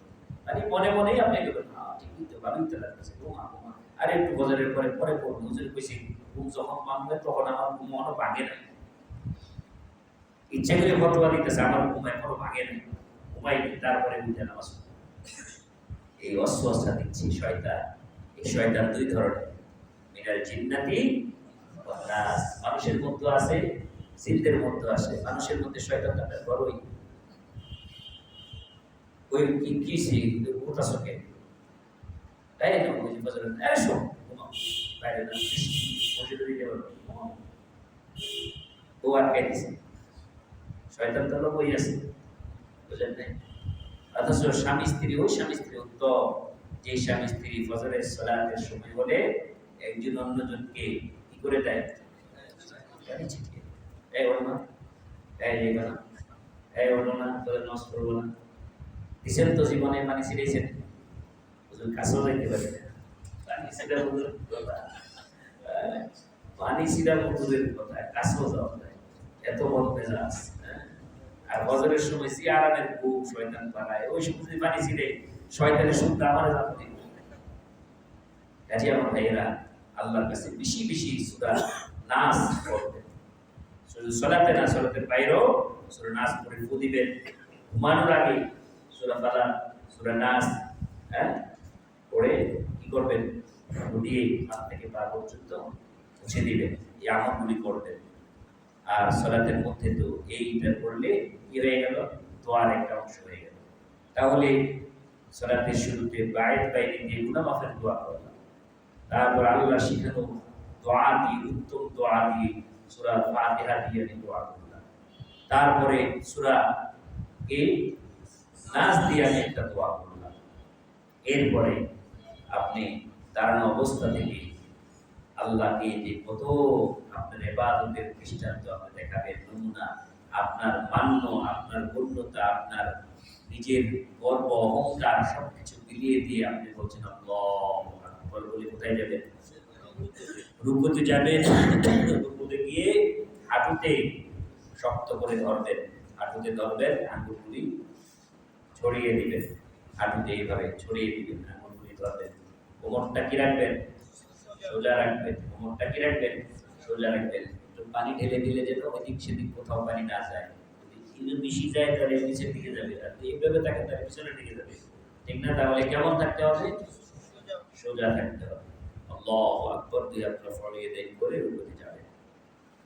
মানে মনে মনেই আপনি বলবেন হ্যাঁ ঠিকই তো, ভালোই তো লাগছে, ঘুমা ঘুমা, আরে একটু বজারের পরে পরে পড়বো, হুজুর কইছি ঘুম যখন ভাঙবে তখন আমার ঘুম মনে ভাঙে না। ইচ্ছা করে ফতোয়া দিতেছে আমার ঘুম এখনো ভাঙে না, ঘুমাই তারপরে উঠে নামাজ। এই ওয়াসওয়াসা দিচ্ছে শয়তান। এই শয়তান দুই ধরনের, মিনাল জিন্নাতি ওয়ান নাস, মানুষের মধ্যে আছে, জিনদের মধ্যে আছে। মানুষের মধ্যে শয়তানটা বড়ই। ওই কি কিছি উঠাসকে তাই না, ওই বজরের এসো ঘুমাও, বাইরে না মসজিদে দিতে পারো, ও আটকে দিছে। শয়তান তো লোক ওই আছে, বুঝলেন নাই? অথচ স্বামী স্ত্রী, ওই স্বামী স্ত্রী উত্তম, যে স্বামী স্ত্রী ফজরের সালাতের সময় হলে একজন অন্যজনকে কি করে দেয়? গাড়ি ছিটিয়ে, এই ওলো না, এই যাইবা না, এই ওলো না, তোদের নষ্ট করবো না। দিছেন তো জীবনে, মানে ছিড়েছেন, কাছেও যাইতে পারি না, পানি সিরা হুজুরের কথা, পানি সিরা হুজুরের কথা, কাছেও যাওয়া যায়, এত বদ মেজাজ। আর বজরের সময় সিয়ারানের খুব শয়তান বানায়, ওই সময় পানি ছিঁড়ে শয়তানের শুদ্ধ আমার জানতে। কাজে আমার ভাইয়েরা, আল্লাহর কাছে বেশি বেশি সূরা নাস পড়বেন, শুধু সালাতে না, সালাতের বাইরেও সূরা নাস পড়ে ফু দিবেন। ঘুমানোর আগে সূরা ফালাক, সূরা নাস পড়ে কি করবেন, ঘুটিয়ে হাত থেকে পা পর্যন্ত মুছে দিবেন, এই আমলগুলি করবেন। আর সালাতের মধ্যে তো এইটা করলে কি হয়ে গেল, দোয়ার একটা অংশ হয়ে গেল। তাহলে সালাতের শুরুতে বাইরে বাইরে দিয়ে গুনাহ মাফের দোয়া করলাম, তারপর আল্লাহ শিখানো দোয়া দিয়ে, উত্তম দোয়া দিয়ে সূরা ফাতিহা দিয়ে আমি দোয়া করলাম, তারপরে সূরা নাস দিয়ে আমি একটা দোয়া করলাম। এরপরে আপনি দাঁড়ানো অবস্থা থেকে আল্লাহকে যে কত আপনার ইবাদতের দৃষ্টান্ত আপনি দেখাবেন, নমুনা, আপনার মান্য, আপনার গণ্যতা, আপনার নিজের গর্ব অহংকার সবকিছু মিলিয়ে দিয়ে আপনি বলছেন আল্লাহু আকবার বলে কোথায় যাবেন, রুকুতে যাবেন। রুকুতে গিয়ে হাঁটুতে শক্ত করে ধরবেন, হাঁটুতে ধরবেন, আঙ্গুলগুলি ছড়িয়ে দিবেন, হাঁটুতে এইভাবে ছড়িয়ে দিবেন, আঙ্গুলগুলি ধরবেন। কোমরটা কি রাখবেন, সোজা রাখবেন। কোমরটা কি রাখবেন, সোজা রাখবেন। একটু পানি ঢেলে দিলে যেন এদিক সেদিক কোথাও পানি না যায়, যদি মিশি যায় তাহলে নিচের দিকে যাবে, আর এইভাবে তাকে তার পিছনের দিকে যাবে, ঠিক না? তাহলে কেমন থাকতে হবে, সোজা থাকতে হবে। আল্লাহু আকবার দিয়ে আপনারা ফলিয়ে দেন করে রুকুতে যাবেন।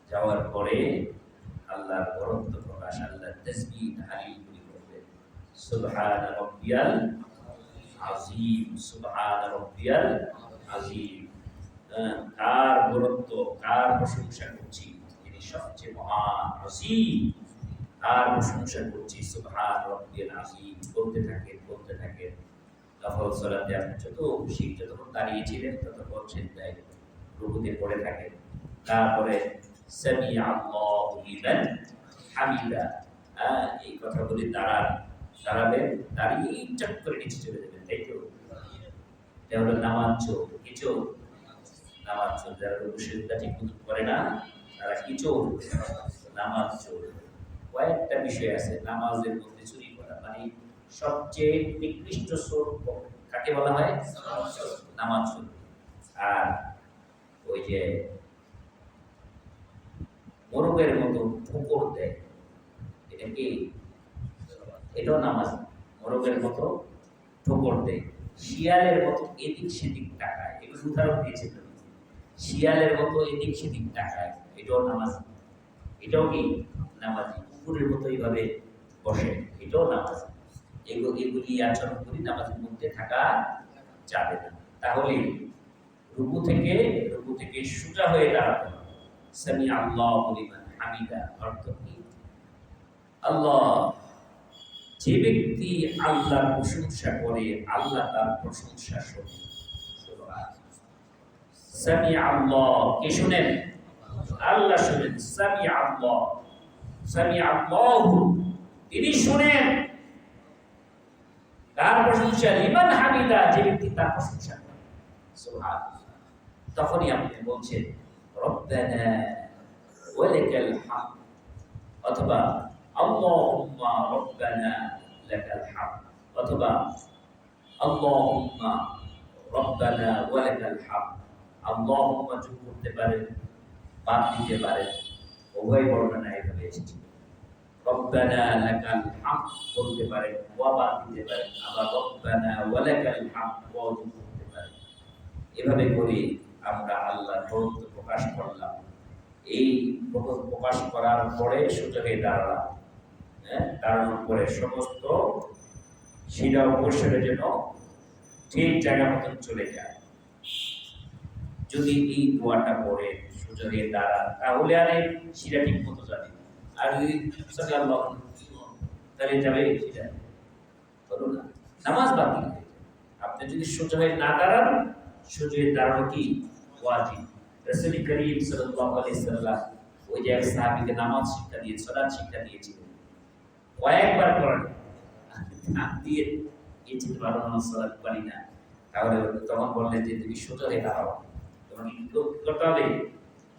যাওয়ার পরে আল্লাহর বরত্ব প্রকাশ, আল্লাহর তাসবিহ তাহলিল করবেন। সুবহান রাব্বিয়াল আযীম, সুবহান রাব্বিয়াল আযীম। কার বরত্ব, কার প্রশংসা করছি, তিনি সবচেয়ে মহান, আযীম, কার প্রশংসা করছি, সুবহান রাব্বিয়াল আযীম বলতে থাকেন, বলতে থাকেন। নফল সালাতে আপনি যত খুশি, যতক্ষণ দাঁড়িয়েছিলেন ততক্ষণ সেজদায় রুকুতে পড়ে থাকেন। তারপরে সামি আল্লাহু লিমান হামিদা, এই কথাগুলি দাঁড়াবেন, দাঁড়িয়ে চট করে নিচে চলে যাবেন, তাই তো? এটা হলো নামাজ চোর, কি চোর? নামাজ চোর। যারা রুকু সিজদা ঠিক মতো করে না তারা কি চোর? নামাজ চোর। কয়েকটা বিষয় আছে নামাজের মধ্যে চুরি করা, মানে সবচেয়ে নিকৃষ্ট চোর কাকে বলা হয়? নামাজ চোর। আর ওই যে মোরগের মতো ঠোকর দেয়, এটা কি? এটাও নামাজ। মোরগের মতো ঠোকর দেয়, শিয়ালের মতো এদিক সেদিক তাকায়, এগুলো উদাহরণ দিয়েছে। শিয়ালের মতো এদিক সেদিক তাকায়, এটাও নামাজ। এটাও কি নামাজি? কুকুরের মতো এইভাবে বসে, এটাও নামাজ। এগুলি আচরণ করি নামাজের মধ্যে থাকা যাবে না। তাহলে রুকু থেকে সোজা হয়ে দাঁড়াতে হবে। সামি আল্লাহু লিমান হামিদা অর্থ কি? আল্লাহ, যে ব্যক্তি আল্লাহর প্রশংসা করে, আল্লাহ তার প্রশংসা শোনে। সামি আল্লাহ, কে শুনেন? আল্লাহ শুনেন। সামি আল্লাহ, সামি আল্লাহু, তিনি শুনেন তার প্রশংসা। লিমান হামিদা, যে ব্যক্তি তার প্রশংসা করে। সুবহানাল্লাহ। তখনই আপনি বলছেন রব্বানা ওয়া লাকাল হামদ, অথবা আল্লাহুম্মা রব্বানা লাকাল হামদ, অথবা আল্লাহুম্মা রব্বানা ওয়া লাকাল হামদ। আল্লাহুম্মা যোগ করতে পারেন, বাদ দিতে পারেন, উভয় বর্ণনা এভাবে এসেছে। রব্বানা লাকাল হামদ বলতে পারেন, ওয়া বাদ দিতে পারেন, আবার রব্বানা ওয়া লাকাল হামদ ওয়া যোগ করতে পারেন। এভাবে করে আমরা আল্লাহর বরত্ব প্রকাশ করলাম। এই প্রকাশ করার পরে সোজা হয়ে দাঁড়ালাম। দাঁড়ানোর পরে সমস্ত শিরা উপসরে যেন ঠিক জায়গা মতন চলে যায়। যদি এই দোয়াটা পড়ে সোজা হয়ে দাঁড়ান, তাহলে আর এই শিরা ঠিক মতো যাবে। আর যদি আল্লাহ তাহলে যাবে শিরা, বলো না, নামাজ বাতিল হয়ে যাবে। আপনি যদি সোজা হয়ে না দাঁড়ান, সোজা হয়ে দাঁড়ানো কি ওয়াজিব। রাসূল করিম সাল্লাল্লাহু আলাইহি সাল্লাম ওই যে এক সাহাবীকে নামাজ শিক্ষা দিয়ে, সালাত শিক্ষা দিয়েছিলেন, কয়েকবার করেন দিয়ে এই চিন্তা ভালো নামাজ সালাত পারি না, তাহলে তখন বললেন যে তুমি সোজা হয়ে দাঁড়াও, তোমাকে কি করতে হবে?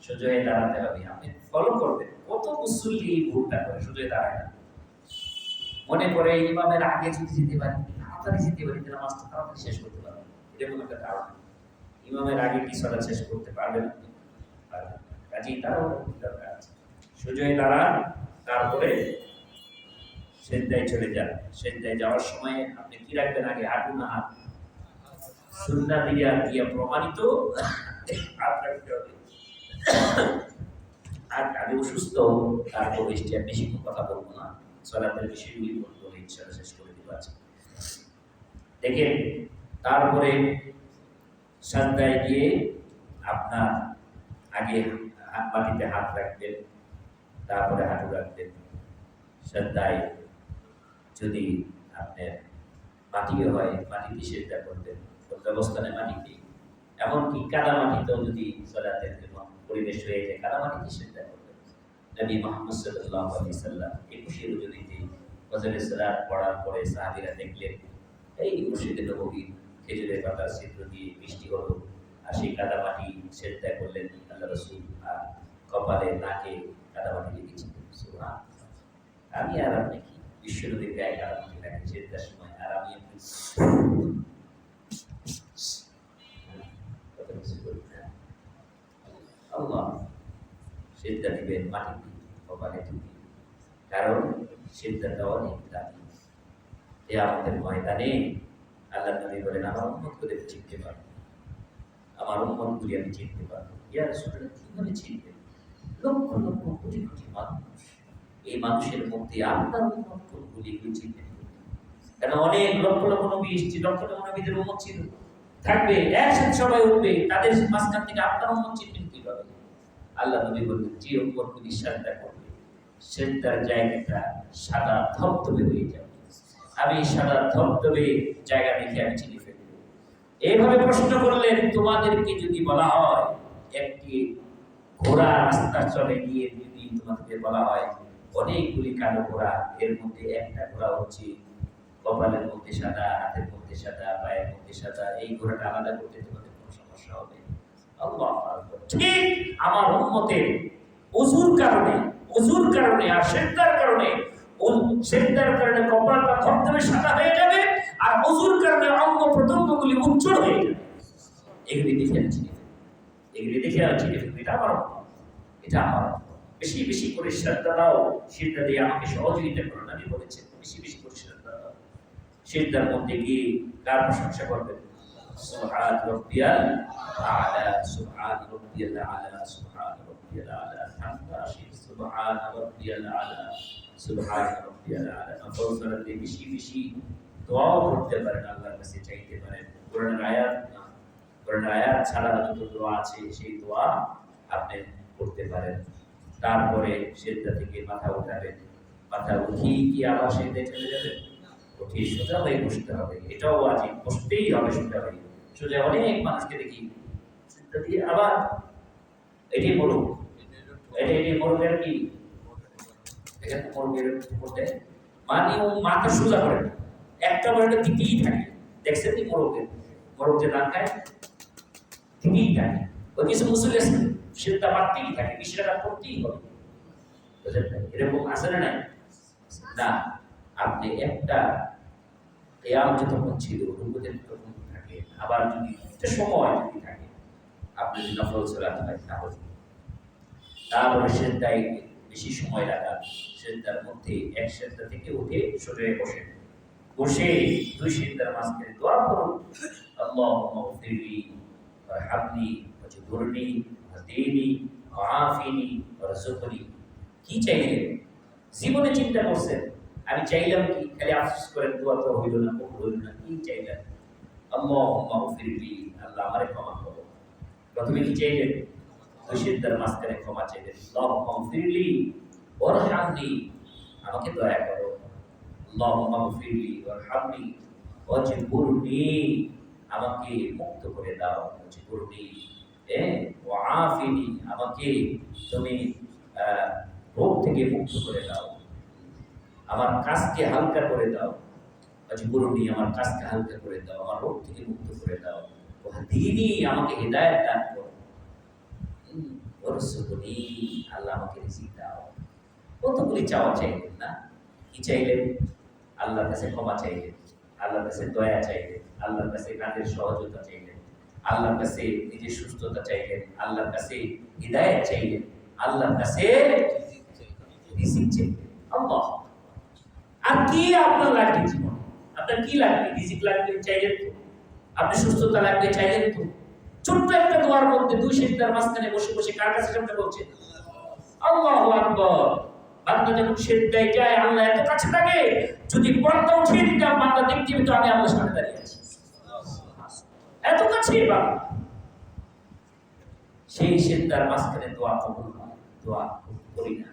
সোজা হয়ে দাঁড়াতে হবে। আপনি ফলো করবেন, কত মুসল্লি এই ভুলটা করে, সোজা হয়ে দাঁড়ায় না। মনে করে ইমামের আগে যদি যেতে পারি, তাড়াতাড়ি যেতে পারি, তাহলে নামাজটা তাড়াতাড়ি শেষ করতে পারবো, এটা কোনো একটা কারণ। ইমামের আগে কি সালাত শেষ করতে পারবেন? পারবেন না। কাজেই তারাও দরকার আছে। সোজা হয়ে দাঁড়ান, তারপরে সেজদায় চলে যান। সেজদায় যাওয়ার সময় আপনি কি রাখবেন? আগে হাঁটু না হাত? সুন্নাহ দিয়ে প্রমাণিত হাত রাখতে হবে। আর আমি অসুস্থ, তারপর বেশি কথা বলবো না, সালাতের বিষয়গুলি বলবো, ইনশাআল্লাহ শেষ করে দিব আজকে। দেখেন, তারপরে সাজদায় গিয়ে আপনার আগে মাটিতে হাত রাখবেন, তারপরে হাঁটু রাখবেন। সাজদায় যদি আপনার মাটিও হয়, মাটিতে সেজদা করবেন, অবস্থানে মাটিতে। এমনকি কাদা মাটিতেও যদি সালাতের পরিবেশ হয়ে যায়, কাদা মাটিতে সেজদা করবেন। নবী মুহাম্মদ সাল্লাল্লাহু আলাইহি সাল্লাম 21 রজনীতে ফজরের সালাত পড়ার পরে সাহাবীরা দেখলেন এই মসজিদে নববী খেজুরের পাতার ছিদ্র দিয়ে বৃষ্টি হলো, আর সেই কাদা মাটি সেজদা করলেন আল্লাহ রাসূল, আর কপালে নাকে কাদা মাটি লেগেছিলেন। সুবহানাল্লাহ। আমি আর আপনি কি বিশ্বনবীর গায়ে কাদা মাটি লাগে সেজদার সময়, আর আমি আল্লাহ সেজদা দিবেন মাটিতে, কপালে ঠুকে, কারণ সেজদাটা অনেক দামি। কিয়ামতের ময়দানে আল্লাহ নবী বলেন, আমার উম্মতকে চিনতে পারবো, আমার উম্মতগুলি আমি চিনতে পারবো। ইয়া রাসূলুল্লাহ, কিভাবে চিনবেন? লক্ষ লক্ষ কোটি কোটি মানুষ, এই মানুষের মধ্যে আপনার উম্মতগুলি চিনতে পারবেন। কারণ অনেক লক্ষ লক্ষ নবী এসেছে, লক্ষ লক্ষ নবীদের উম্মত ছিল, থাকবে, একসাথে সবাই উঠবে, তাদের মাঝখান থেকে আপনার উম্মত চিনবেন কিভাবে? আল্লাহ নবী বললেন, যে উম্মতগুলি সাজদা করবে, সেজদার জায়গাটা সাদা ধবধবে হয়ে যাবে। আমি সাদা ধবধবে জায়গা দেখে আমি চিনি ফেলব। এইভাবে প্রশ্ন করলেন, তোমাদেরকে যদি বলা হয় একটি ঘোড়া রাস্তা চলে গিয়ে, যদি তোমাদের বলা হয় অনেকগুলি কালো ঘোড়া, এর মধ্যে একটা ঘোড়া হচ্ছে কপালের মধ্যে সাদা, হাতের মধ্যে সাদা, পায়ের মধ্যে সাদা, এই ঘোড়াটা আলাদা করতে তোমাদের কোনো সমস্যা হবে? আল্লাহু আকবার। ঠিক আমার উম্মতের ওযুর কারণে আর সেজদার কারণে, সেজদার কারণে কপালটা ধবধবে সাদা হয়ে যাবে, আর ওযুর কারণে অঙ্গ প্রত্যঙ্গগুলি উজ্জ্বল হয়ে যাবে। এগুলি দেখে আছি, এটা আমার উম্মত, এটা আমার উম্মত। বেশি বেশি করে শ্রদ্ধা দাও, সেজদা দিয়ে আমাকে সহযোগিতা করো, নবী বলেছেন বেশি বেশি করে শ্রদ্ধা দাও। সেজদার মধ্যে গিয়ে কার প্রশংসা করবেন? সুবহান রাব্বিয়াল আ'লা, সুবহান রাব্বিয়াল আ'লা, সুবহান রাব্বিয়াল আ'লা, সুবহান রাব্বিয়াল আ'লা, সুবহান রাব্বিয়াল আ'লা। নফল সালাতে বেশি বেশি দোয়া করতে পারেন, আল্লাহর কাছে চাইতে পারেন। কোরআনের আয়াত ছাড়া যত দোয়া আছে সেই দোয়া আপনি করতে পারেন। তারপরে সেজদা থেকে মাথা উঠাবেন, মাথা উঠিয়ে কি আবার সেজদায় চলে যাবেন? উঠিয়ে সোজা হয়ে বসতে হবে, এটাও ওয়াজিব, বসতেই হবে সোজা হয়ে। সোজা অনেক মানুষকে দেখি সেজদা দিয়ে আবার এটাই মোরগ, এটাই মোরগের কি এখানে মোরগের মধ্যে মানে ও মাথা সোজা করে না, একটা বার দিতেই থাকে। দেখছেন কি মোরগ যে দান খায় দিতেই থাকে। ওই কিছু মুসলিম সেটা মারতেই থাকে, বিষয়টা করতেই হবে। এরকম আছে না নাই? না, আপনি একটা কিয়াম যতক্ষণ ছিল রুকুতে ততক্ষণ থাকে, আবার যদি একটা সময় যদি থাকে আপনি যদি নফল সালাত হয় তাহলে তারপরে সেজদায় বেশি সময় লাগান। সেজদার মধ্যে এক সেজদা থেকে উঠে সোজা বসে দুই সেজদার মাঝখানে দোয়া করুন, আল্লাহুম্মা গফিরলি ওয়ারহামনি ওয়াজবুরনি ওয়াহদিনি ওয়াআফিনি ওয়ারযুকনি। কি চাইলেন? জীবনে চিন্তা করছেন আমি চাইলাম কি, খালি আফসোস করেন দোয়া তো হইল না, কবুল হইল না। কি চাইলেন? আল্লাহুম্মা গফিরলি, আল্লাহ আমারে ক্ষমা করো। প্রথমে কি চাইলেন? দুই সেজদার মাঝখানে ক্ষমা চাইলেন, আল্লাহুম্মা গফিরলি ওয়ারহামনি, আমাকে দয়া করো। আল্লাহুম্মা গফিরলি ওয়ারহামনি ওয়াজবুরনি, আমাকে মুক্ত করে দাও। ওয়াজবুরনি ওয়াআফিনি, আমাকে তুমি রোগ থেকে মুক্ত করে দাও, আমার কাজকে হালকা করে দাও। ওয়াজবুরনি, আমার কাজকে হালকা করে দাও, আমার রোগ থেকে মুক্ত করে দাও, ওয়াহদিনি, আমাকে হিদায়াত দান করো, ওয়ারযুকনি, আল্লাহ আমাকে রিজিক দাও। কতগুলি চাওয়া চাইলেন না? কি চাইলেন? আল্লাহর কাছে ক্ষমা চাইলেন, আল্লাহর কাছে দয়া চাইলেন, আল্লাহর কাছে কাজের সহযোগিতা চাইলেন, আল্লাহর কাছে নিজের সুস্থতা চাইলেন, আল্লাহর কাছে হিদায়াত চাইলেন, আল্লাহর কাছে রিজিক চাইলেন। আল্লাহ, আর কি আপনার লাগবে জীবন? আপনার কি লাগবে? রিজিক লাগবে চাইলেন তো, আপনি সুস্থতা লাগবে চাইলেন তো। ছোট্ট একটা দোয়ার মধ্যে দুই সিজদার মাঝখানে বসে বসে কার কাছে সামনে বলছেন আল্লাহু আকবার। বান্দা যখন সিজদায় যায় আল্লাহ এত কাছে থাকে, যদি পর্দা উঠিয়ে দিতাম বান্দা দেখতে পেত আমি আল্লাহর সামনে দাঁড়িয়ে আছি, এত কাছে বান্দা। সেই সিজদার মাঝখানে দোয়া কবুল হয়, দোয়া করি না।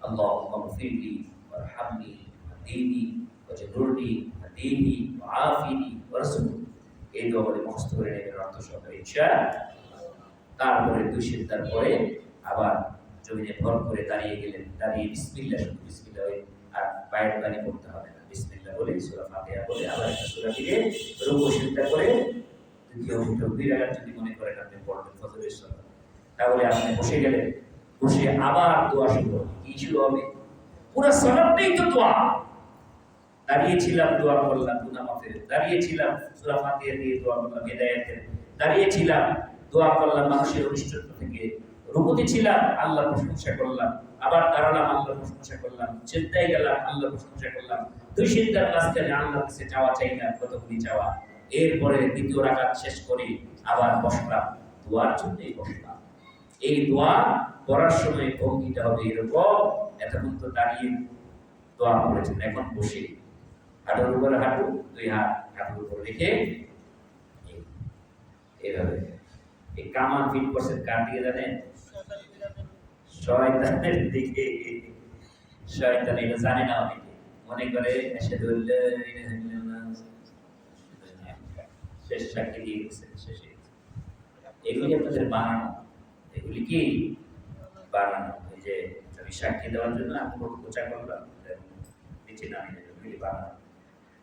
আল্লাহুম্মা গফিরলি ওয়ারহামনি ওয়াহদিনি ওয়াজবুরনি ওয়াহদিনি ওয়াআফিনি ওয়ারযুকনি, এই দোয়া বলে মুখস্থ করে নেবেন অর্থ সহকারে ইনশাআল্লাহ। তারপরে দুই সিজদার পরে আবার জমিনে ভর করে দাঁড়িয়ে গেলেন, দাঁড়িয়ে বিসমিল্লাহ, শুধু বিসমিল্লাহ, আর পায়ের পানি পড়তে হবে না, বিসমিল্লাহ বলে সূরা ফাতিহা বলে আবার একটা সূরা দিয়ে রুকু সিজদা করে দ্বিতীয় দুই রাকাত যদি মনে করেন আপনি পড়বেন ফজরের সালাত, তাহলে আপনি বসে গেলেন, বসে আবার দোয়া শুরু হবে। কি শুরু হবে? পুরো সালাতটাই তো দোয়া। দাঁড়িয়েছিলাম দোয়া করলাম গুনাহ মাফের, দাঁড়িয়েছিলাম সূরা ফাতিহা দিয়ে দোয়া করলাম হিদায়াতের, দাঁড়িয়েছিলাম দোয়া করলাম মানুষের অনিষ্টতা থেকে, রুকুতে ছিলাম আল্লাহর প্রশংসা করলাম, আবার দাঁড়ালাম আল্লাহর প্রশংসা করলাম, সিজদায় গেলাম আল্লাহর প্রশংসা করলাম, দুই সিজদার মাঝখানে আল্লাহর কাছে চাওয়া চাইলাম, কতগুলি চাওয়া। এরপরে দ্বিতীয় রাকাত শেষ করে আবার বসলাম, দোয়ার জন্যই বসলাম। এই দোয়া করার সময় ভঙ্গিটা হবে এরকম, এতক্ষণ তো দাঁড়িয়ে দোয়া করেছেন, এখন বসে হাঁটুর উপরে হাঁটু, দুই হাত হাঁটুর উপর রেখে এইভাবে এই কামান ফিট করছেন কার দিকে জানেন? শয়তানের দিকে। শয়তান এটা জানে না, অনেকে মনে করে শেষ সাক্ষী দিয়ে গেছেন, শেষে এগুলি আপনাদের বানানো, এগুলি কি বানানো। ওই যে আমি সাক্ষী দেওয়ার জন্য আমি প্রচার করলাম নিচে নামিয়ে এগুলি বানানো।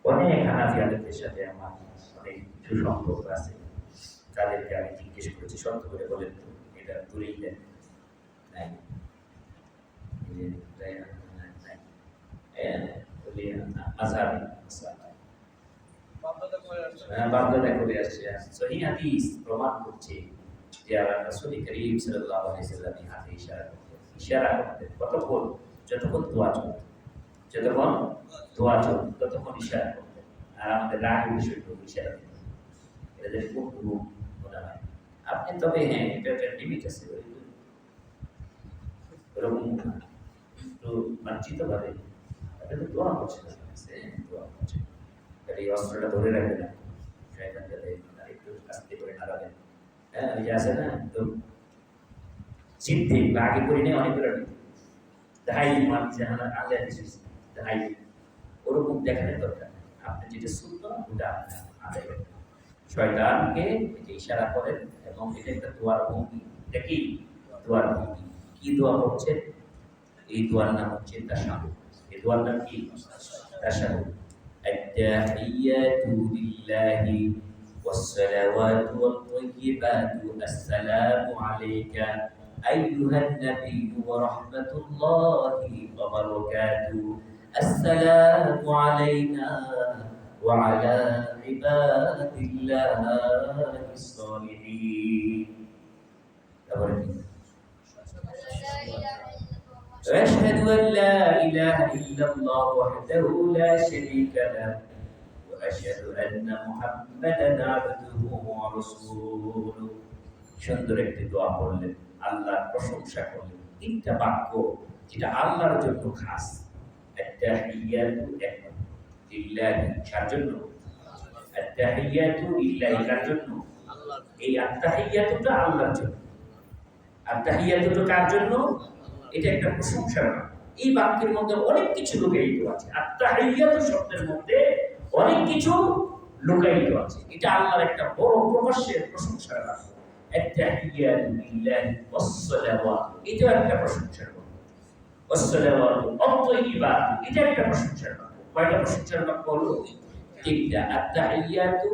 অনেক হানাফি আলেমদের সাথে আমার অনেক সুসম্পর্ক আছে, তাদেরকে আমি জিজ্ঞেস করেছি সত্য করে বলেন তো এটা তুলেই দেন, নাই বাপদাদা করে আসছে। সহিহ হাদিস প্রমাণ করছে যে রাসূল করিম সাল্লাল্লাহু আলাইহি ওয়াসাল্লাম হাতে ইশারা করতেন। কতক্ষণ? যতক্ষণ দোয়া চলতো, যতক্ষণ দোয়া চলতো ততক্ষণ ইশারা করতেন। আর আমাদের রাগের বিষয়গুলো ইশারা দিতেন, এদের খুব রূপ মনে হয়। আপনি তবে হ্যাঁ, এটা একটা লিমিট আছে, ওরকম একটু মার্জিত ভাবে এটা তো দোয়া করছে, দোয়া করছে, এই অস্ত্রটা ধরে রাখবে না, শয়তান যাতে একটু আস্তে করে নাড়াবেন। হ্যাঁ, ওই যে আছে না একদম চিন্তে আগে করে নিয়ে অনেকগুলো ধাই মান জাহানা আলে দিয়েছে ধাই, ওরকম দেখানোর দরকার। আপনি যেটা শুনলো ওটা আপনি আদায় করেন, শয়তানকে ইশারা করেন, এবং এটা একটা দোয়ার ভঙ্গি। এটা কি দোয়ার ভঙ্গি? কি দোয়া করছেন? এই দোয়ার নাম হচ্ছে তাশাহুদ। এই দোয়ার নাম কি? তাশাহুদ। আত-তাহিয়াতু লিল্লাহি ওয়াস-সালাওয়াতু ওয়াত-তাইয়্যিবাতু আসসালামু আলাইকা আইয়ুহান নাবিয়্যু ওয়া রাহমাতুল্লাহি ওয়া বারাকাতুহু আসসালামু আলাইনা ওয়া আলা ইবাদিল্লাহিস সালিহিন। তারপরে কি? أشهد أن لا إله إلا الله وحده لا شريك له وأشهد أن محمدا عبده ورسوله। সুন্দর একটি দোয়া পড়লেন, আল্লাহর প্রশংসা করলেন, তিনটা বাক্য যেটা আল্লাহর জন্য খাস। আত-তাহিয়াতু লিল্লাহি, কার জন্য? আত-তাহিয়াতু লিল্লাহি, কার জন্য? এই আত-তাহিয়াতুটা আল্লাহর জন্য। আত-তাহিয়াতুটা কার জন্য? এটা একটা প্রশংসা। এই বাক্যের মধ্যে অনেক কিছু লুকায়িত আছে। আত-তাহিয়াতু শব্দের মধ্যে অনেক কিছু লুকায়িত আছে। এটা আল্লাহর একটা বড় প্রকাশ্যের প্রশংসার বাক্য। আত-তাহিয়াতু লিল্লাহি ওয়াস-সালাওয়াতু, এটা একটা প্রশংসার বাক্য। ওয়াস-সালাওয়াতু আত-তাইয়্যিবাতু, এটা একটা প্রশংসার বাক্য। কয়টা প্রশংসার বাক্য হলো? তিনটা। আত-তাহিয়াতু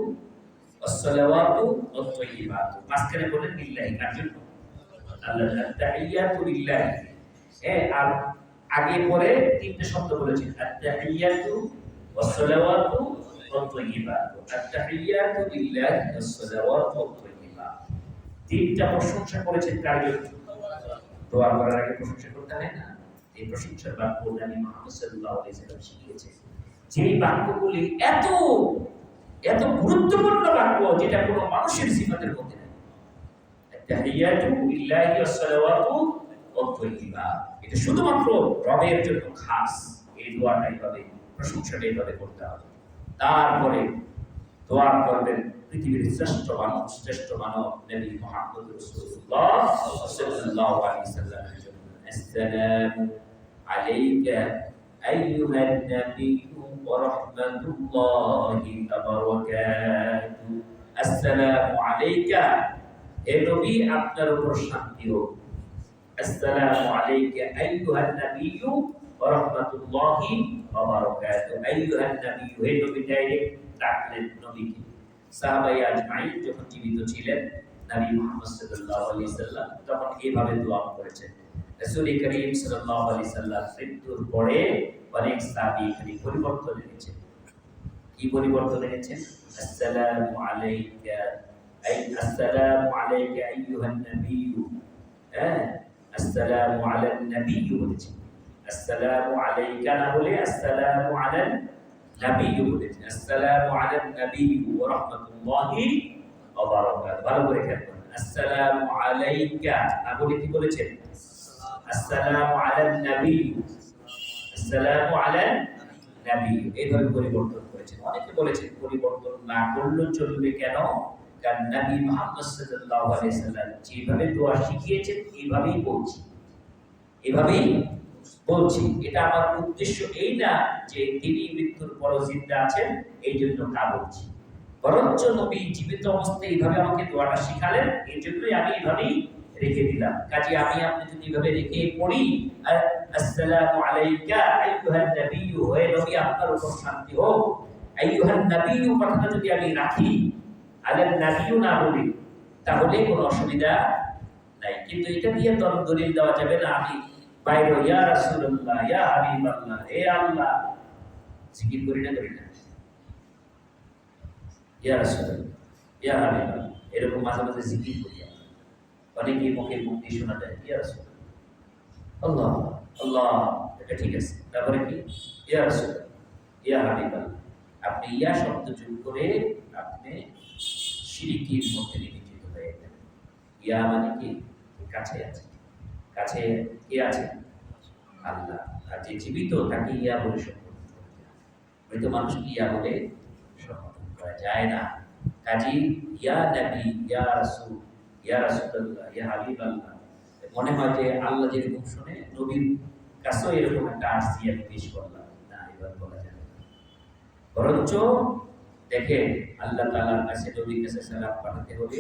ওয়াস-সালাওয়াতু ওয়াত-তাইয়্যিবাতু। মাঝখানে বলেন লিল্লাহি, কার জন্য? আল্লাহ। আত-তাহিয়াতু লিল্লাহি। আর আগে পরে তিনটা শব্দ বলেছেন, আত-তাহিয়াতু ওয়াস-সালাওয়াতু ওয়াত-তাইয়্যিবাতু। আত-তাহিয়াতু লিল্লাহি ওয়াস-সালাওয়াতু ওয়াত-তাইয়্যিবাত। তিনটা প্রশংসা করেছেন কার জন্য? দোয়া করার আগে প্রশংসা করতে হয় না? এই প্রশংসার বাক্য নবী মুহাম্মদ সাল্লাল্লাহু আলাইহি ওয়াসাল্লাম শিখিয়েছেন। যে বাক্যগুলি এত এত গুরুত্বপূর্ণ বাক্য, যেটা কোনো মানুষের সিফাতের মধ্যে নেই। তাহিয়াতু লিল্লাহি ওয়াস-সালাওয়াতু ওয়াত-তাইয়্যিবাত। এটা শুধুমাত্র রবের জন্য খাস। এই দোয়াটা এইভাবে, প্রশংসাটা এইভাবে করতে হবে। তারপরে দোয়া করবেন পৃথিবীর শ্রেষ্ঠ মানব নবী মুহাম্মদ রাসূলুল্লাহ সাল্লাল্লাহু আলাইহি ওয়াসাল্লামের জন্য। আসসালামু আলাইকা আইয়ুহান নাবিয়্যু ওয়া রাহমাতুল্লাহি ওয়া বারাকাতুহু। আসসালামু আলাইকা, হে নবী আপনার উপর শান্তি হোক। আসসালামু আলাইকা আইয়ুহান নাবিয়্যু ওয়া রাহমাতুল্লাহি ওয়া বারাকাতুহু। আইয়ুহান নাবিয়্যু, হে নবী ডাইরেক্ট ডাকলেন নবীকে। সাহাবায়ে আজমাইন যখন জীবিত ছিলেন নবী মুহাম্মদ সাল্লাল্লাহু আলাইহি ওয়াসাল্লাম তখন এইভাবে দোয়া করেছেন। রাসূল করিম সাল্লাল্লাহু আলাইহি ওয়াসাল্লাম মৃত্যুর পরে অনেক সাহাবী এখানে পরিবর্তন এনেছেন। কি পরিবর্তন এনেছেন? আসসালামু আলাইকা আইয়ুহান নাবিয়্যু। আসসালামু আলান নাবিয়্যু বলেছেন। আসসালামু আলাইকা না বলে আসসালামু আলান নাবিয়্যু বলেছেন। আসসালামু আলান নাবিয়্যু ওয়া রাহমাতুল্লাহি ওয়া বারাকাতুহু। ভালো করে খেয়াল করুন। আসসালামু আলাইকা না বলে কি বলেছেন? আসসালামু আলান নাবিয়্যু। আসসালামু আলান নাবিয়্যু। এইভাবে পরিবর্তন করেছেন। অনেকে বলেছেন পরিবর্তন না করলেও চলবে কেন? কারণ নবী মুহাম্মদ সাল্লাল্লাহু আলাইহি ওয়াসাল্লাম যেভাবে দোয়া শিখিয়েছেন এইভাবেই বলছি। এভাবেই বলছি। এটা আমার উদ্দেশ্য এই না যে তিনি মৃত্যুর পরও জিন্দা আছেন এই জন্য তা বলছি, বরঞ্চ নবী জীবিত অবস্থায় এইভাবে আমাকে দোয়াটা শিখালেন, এই জন্যই আমি এইভাবেই রেখে দিলাম। কাজে আমি আপনি যদি এইভাবে রেখে পড়ি, আসসালামু আলাইকা আইয়ুহান নাবিয়্যু, হে নবী আপনার উপর শান্তি হোক। আইয়ুহান নাবিয়্যু কথাটা যদি আমি রাখি, আলান নাবিয়্যু না বলি, তাহলে কোনো অসুবিধা নাই। কিন্তু এটা দিয়ে দলিল দেওয়া যাবে না আমি বাইরে ইয়া রাসূলুল্লাহ, ইয়া হাবিবাল্লাহ, হে আল্লাহ জিকির করি না। ইয়া রাসূলুল্লাহ, ইয়া হাবিবাল্লাহ, এরকম মাঝে মাঝে জিকির করি। অনেকে মুখে মুক্তি শোনা যায় ইয়া রাসূলুল্লাহ, আল্লাহ আল্লাহ, এটা ঠিক আছে। তারপরে কি? ইয়া রাসূলুল্লাহ, ইয়া হাবিবাল্লাহ। আপনি ইয়া শব্দ যোগ করে আপনি শিরকির মধ্যে নিমজ্জিত হয়ে যাবেন। ইয়া মানে কি? কাছে আছে। কাছে কে আছে? আল্লাহ। আর যে জীবিত তাকে ইয়া বলে সম্বোধন করা যায়। মৃত মানুষকে ইয়া বলে সম্বোধন করা যায় না। কাজী ইয়া নবী, ইয়া রাসূল, ইয়া রাসূলুল্লাহ, ইয়া হাবিবাল্লাহ, মনে হয় যে আল্লাহ যেরকম শুনে নবীর কাছেও এরকম একটা আরজি আমি পেশ করলাম না, এবার বলা যাবে না। বরঞ্চ দেখেন আল্লাহ তাআলার কাছে নবীর কাছে সালাম পাঠাতে হলে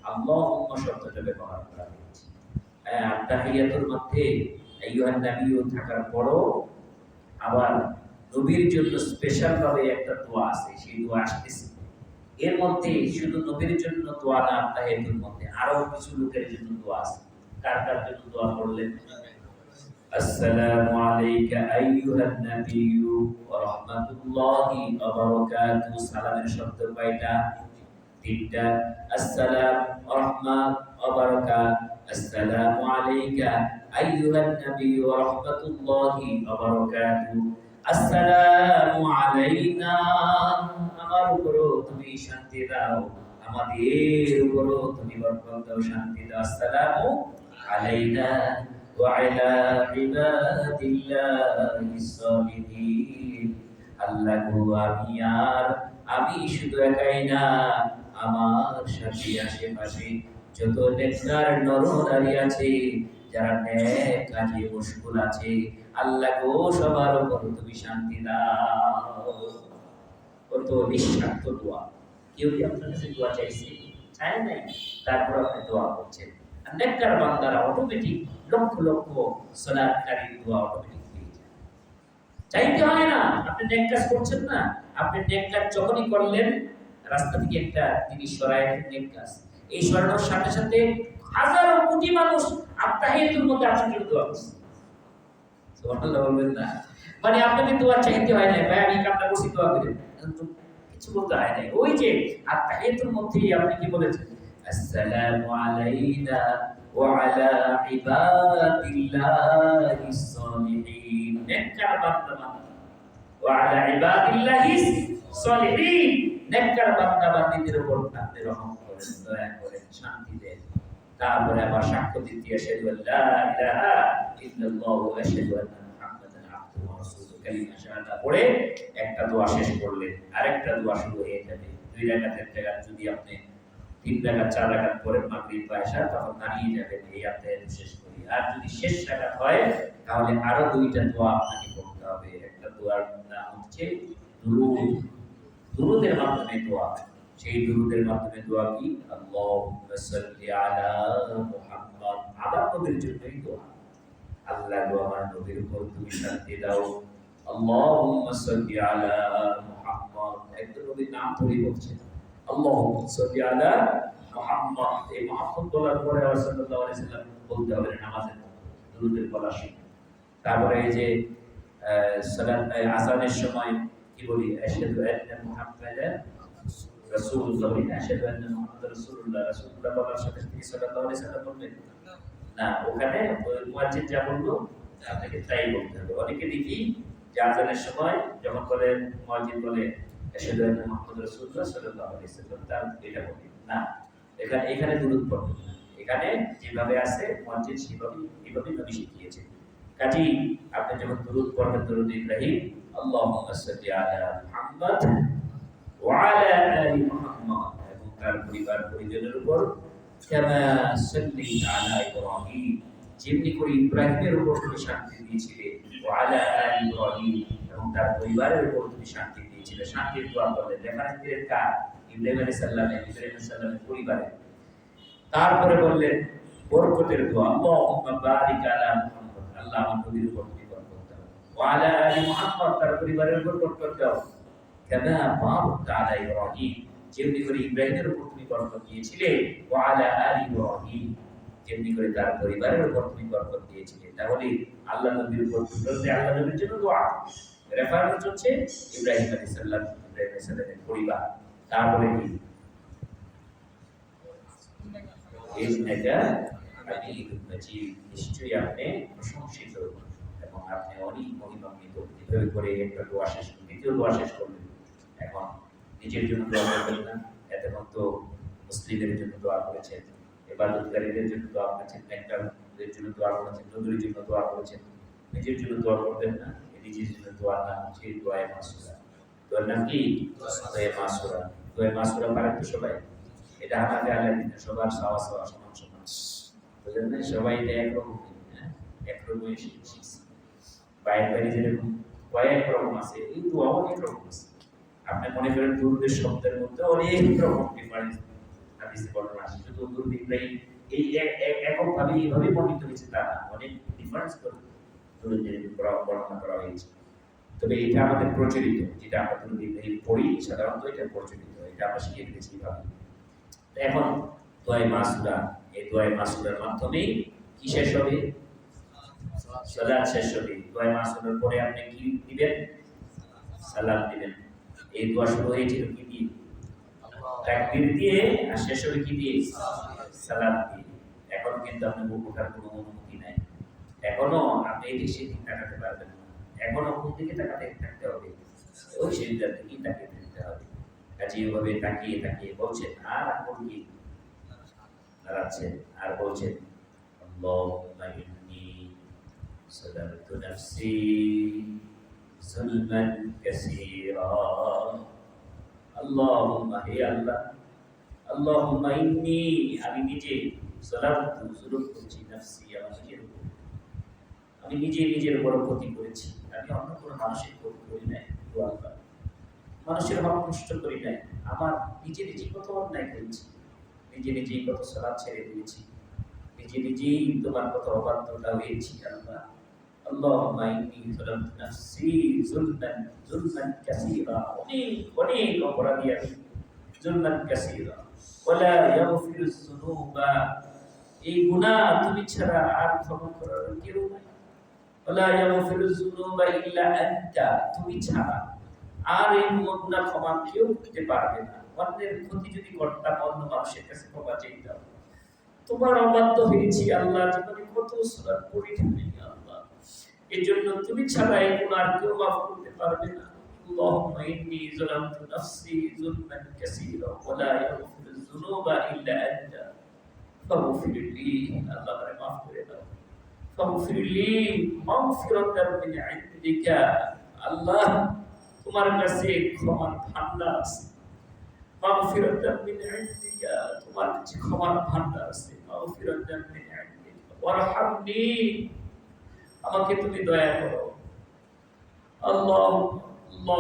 আল্লাহুম্মা শব্দটা ব্যবহার করা হয়েছে। তাহিয়াতুর মধ্যে আইয়ুহান নাবিয়্যু থাকার পরও আবার নবীর জন্য স্পেশাল ভাবে একটা দোয়া আছে, সেই দোয়া আসতেছে। এর মধ্যে শুধু নবীর জন্য দোয়া না, তাহিয়াতুর মধ্যে আরো কিছু লোকের জন্য দোয়া আছে। কার কার জন্য দোয়া করলেন? আসসালামু আলাইকা আইয়ুহান নাবিয়্যু ওয়া রাহমাতুল্লাহি ওয়া বারাকাতুহু। সালামের শব্দ কয়টা? তিনটা। আসসালাম, রাহমাত ওয়া বারাকাত। আসসালামু আলাইকা আইয়ুহান নাবিয়্যু ওয়া রাহমাতুল্লাহি ওয়া বারাকাতুহু। আসসালামু আলাইনা, আমার উপরও তুমি শান্তি দাও, আমাদের উপরও তুমি বরকত দাও, শান্তি দাও। আসসালামু আলাইনা ওয়া আলা ইবাদিল্লাহিস সালিহিন। আল্লাহ গো, আমি শুধু একাই না, আমার সাথে আশেপাশে যত নেককার নরনারী আছে, যারা নেক কাজে মশগুল আছে, আল্লাহ গো সবার উপর তুমি শান্তি দাও। কত নিঃস্বার্থ দোয়া। কেউ কি আপনার কাছে দোয়া চাইছে? চায় নাই, তারপর আপনি দোয়া করছেন। আর নেককার বান্দারা অটোমেটিক লক্ষ লক্ষ সালাতকারী দোয়া অটোমেটিক পেয়ে যায়। চাইতে হয় না, আপনি আপনি নেক কাজ করছেন না, আপনি নেক কাজ যখনই করলেন রাস্তা থেকে একটা জিনিস সরায় নেক কাজ, এই সরানোর সাথে সাথে হাজারো কোটি মানুষ আত্মাহিয়াতুর মধ্যে আপনার জন্য দোয়া করছে। সুবহানাল্লাহ বলবেন না? মানে আপনাকে দোয়া চাইতে হয় না, ভাই আমি কামটা করছি দোয়া করেন, কিছু বলতে হয় না। ওই যে আত্মাহিয়াতুর মধ্যেই আপনি কি বলেছেন, আসসালামু আলাইনা ওয়া আলা ইবাদিল্লাহিস সালিহিন, নেককার বান্দা ওয়া আলা ইবাদিল্লাহিস সালিহিন, নেককার বান্দা বান্দীদের উপর আপনি রহম করেন, দয়া করেন, শান্তি দেন। তারপরে আবার সাক্ষ্য দিতে আশহাদু আল্লা ইলাহা ইল্লাল্লাহ ওয়া আশহাদু আন্না মুহাম্মাদান আবদুহু ওয়া রাসূলুহু, কালিমা শাহাদা পড়ে একটা দোয়া শেষ করলেন, আরেকটা দোয়া শুরু হয়ে যাবে। 2 রাকাতের জায়গায় যদি আপনি 3 রাকাত 4 রাকাত পড়েন মাগরিব বা ইশা, তখন দাঁড়িয়ে যাবেন এই আয়াত শেষ করি। আর যদি শেষ রাকাত হয় তাহলে আরো 2টা দোয়া আপনাকে পড়তে হবে। একটা দোয়ার নাম হচ্ছে দুরূদ, দুরূদের মাধ্যমে দোয়া। সেই দুরূদের মাধ্যমে দোয়া কি, আল্লাহুম্মা সাল্লি আলা মুহাম্মাদ, আমার নবীর জন্যই দোয়া। আল্লাহ গো আমার নবীর উপর তুমি শান্তি দাও। আল্লাহুম্মা সাল্লি আলা মুহাম্মাদ, একজন নবীর নাম ধরে বলছেন আল্লাহুম্মা সাল্লি আলা মুহাম্মাদ। এই মুহাম্মদ বলার পরে সাল্লাল্লাহু আলাইহি সাল্লাম বলতে হবে নামাজের দুরূদের বলা শুনে। তারপরে এই যে সালাত আযানের সময় কি বলি, আশহাদু আন্না মুহাম্মাদান রাসূলুল্লাহ, আশহাদু আন্না মুহাম্মাদান রাসূলুল্লাহ, রাসূলুল্লাহ বলার সাথে সাথে সাল্লাল্লাহু আলাইহি সাল্লাম বললেন না, ওখানে মুয়াজ্জিন যা বললো আপনাকে তাই বলতে হবে। অনেকে দেখি যে আযানের সময় যখন বলে মুয়াজ্জিন বলে আশহাদু আন্না মুহাম্মাদান রাসূলুল্লাহ সাল্লাল্লাহু আলাইহি সাল্লাম, তার এটা বলে না, এখানে দুরূদ পড়তে হবে। এখানে যেভাবে আছে মুয়াজ্জিন সেভাবেই নবী শিখিয়েছেন। কাজী আপনি যখন দুরূদ পড়বেন, দুরূদ ইব্রাহিম, আল্লাহুম্মা সাল্লি আলা মুহাম্মাদ ওয়া আলা আলি মুহাম্মাদ, এবং তার পরিবার পরিজনের উপর কামা সাল্লাইতা আলা ইব্রাহিম, যেমনি করে ইব্রাহিমের উপর তুমি শান্তি দিয়েছিলে, ওয়া আলা আলি ইব্রাহিম, এবং তার পরিবারের উপর তুমি শান্তি দিয়েছিলে। শান্তির দোয়া করলেন, রেফারেন্স দিলেন কার, ইব্রাহিম আলাইহিস সালামের পরিবারে। তারপরে বললেন বরকতের দোয়া, আল্লাহুম্মা বারিক আলা মুহাম্মাদ, আল্লাহ আমার নবীর উপর তুমি বরকত দাও, ওয়া আলা আলি মুহাম্মাদ, তার পরিবারের উপর বরকত দাও, কামা বারাকতা আলা ইব্রাহিম, যেমনি করে ইব্রাহিমের উপর তুমি বরকত দিয়েছিলে, ওয়া আলা আলি ইব্রাহিম, যেমনি করে তার পরিবারের উপর তুমি বরকত দিয়েছিলে। তাহলে আল্লাহ নবীর উপর বলতে আল্লাহ নবীর জন্য দোয়া, রেফারেন্স হচ্ছে ইব্রাহিম আলাইহিস সালাম, ইব্রাহিম আলাইহিস সালামের পরিবার। তারপরে কি, নিশ্চয়ই আপনি প্রশংসিত এবং আপনি অনেক মহিমান্বিত। এভাবে করে একটা দোয়া শেষ করলেন, দ্বিতীয় দোয়া শেষ করলেন। এখন নিজের জন্য দোয়া করবেন না, এতক্ষণ তো মুসলিমদের জন্য দোয়া করেছেন, ইবাদতকারীদের জন্য দোয়া করেছেন, নেককারদের জন্য দোয়া করেছেন, নবীর জন্য দোয়া করেছেন। নিজের জন্য দোয়া করবেন না, নিজের জন্য দোয়ার নাম হচ্ছে দোয়ায়ে মাসুরা। দোয়ার নাম কি? দোয়ায়ে মাসুরা। দোয়ায়ে মাসুরা পারেন তো সবাই? এটা আমাদের আল্লাহ দিন সবার সমান সমান, বুঝলেন না? সবাই এটা একরকম, একরকমই শিখছি। বাইরে যেরকম কয়েক রকম আছে, এই দোয়া অনেক রকম আছে। আপনি মনে করেন দুরূদের শব্দের মধ্যে অনেক রকম ডিফারেন্স হাদিসে বর্ণনা আছে। শুধু দুরূদ ইব্রাহিম এই এককভাবে এইভাবে বর্ণিত হয়েছে তা না, অনেক ডিফারেন্স করে দুরূদের বর্ণনা করা হয়েছে। তবে এটা আমাদের প্রচলিত, যেটা আমরা দুরূদ ইব্রাহিম পড়ি সাধারণত এটা প্রচলিত, এটা আমরা শিখে গেছি এইভাবে। এখন দোয়ায়ে মাসুরা, এই দোয়ায়ে মাসুরার মাধ্যমে কি শেষ হবে? সালাত শেষ হবে। দোয়ায়ে মাসুরার পরে আপনি কি দিবেন? সালাম দিবেন। এই দোয়া শুরু হয়েছিল কি দিয়ে? তাকবীর দিয়ে, আর শেষ হবে কি দিয়ে? সালাম দিয়ে। এখন কিন্তু আপনি মুখ ওঠার কোনো অনুমতি নাই, এখনো আপনি এই দিকে সেদিকে তাকাতে পারবেন না, এখনো কোন দিকে তাকাতে থাকতে হবে? ওই সেদিকটার দিকেই তাকিয়ে থাকতে হবে। কাজে এভাবে তাকিয়ে তাকিয়ে বলছেন, আর এখন কি দাঁড়াচ্ছেন আর বলছেন, আল্লাহুম্মা ইন্নী সালামতু নাফসি যুলমান কাসীরা, আল্লাহুম্মা, হে আল্লাহ, আল্লাহুম্মা ইন্নী, আমি নিজে সালামতু জুলুম করেছি, নাফসি, আমার নিজের উপর, আমি নিজের বড় ক্ষতি করেছি। আমি অন্য কোনো মানুষের ক্ষতি করি নাই, আল্লাহ মানুষের হক নষ্ট করি নাই, আমার নিজেই কত অন্যায় করেছি, নিজেই কত সালাত ছেড়ে দিয়েছি, নিজেই তোমার কত অবাধ্যতা হয়েছি। আল্লাহ আল্লাহুম্মা ইন্নী যালামতু নাফসি যুলমান কাসীরা, অনেক অনেক অপরাধী আমি, যুলমান কাসীরা ওয়ালা ইয়াগফিরুজ যুনুবা, এই গুনাহ তুমি ছাড়া আর ক্ষমা করার কেউ নাই। ওয়ালা ইয়াগফিরুজ যুনুবা ইল্লা আনতা, তুমি ছাড়া আর এই গুনাহ ক্ষমা কেউ করতে পারবে না। অন্যের ক্ষতি যদি করতাম, অন্য মানুষের কাছে ক্ষমা চাইতাম, তোমার অবাধ্য হয়েছি আল্লাহ, জীবনে কত সালাত পড়ি নি আল্লাহ, এজন্য তুমি ছাড়া এই গুনাহ কেউ মাফ করতে পারবে না। আল্লাহুম্মা ইন্নী যালামতু নাফসি যুলমান কাসীরা ওয়া লা ইয়াগফিরুয যুনুবা ইল্লা আনতা ফাগফির লি, আল্লাহ আমারে মাফ করে দাও। ফাগফির লি মাগফিরাতাম মিন ইনদিকা, আল্লাহ তোমার কাছে ক্ষমার ভান্ডার আছে। মাগফিরাতাম মিন ইনদিকা, তোমার কাছে ক্ষমার ভান্ডার আছে। মাগফিরাতাম মিন ইনদিকা ওয়ারহামনি, আমাকে তুমি দয়া করো। আল্লাহুম্মা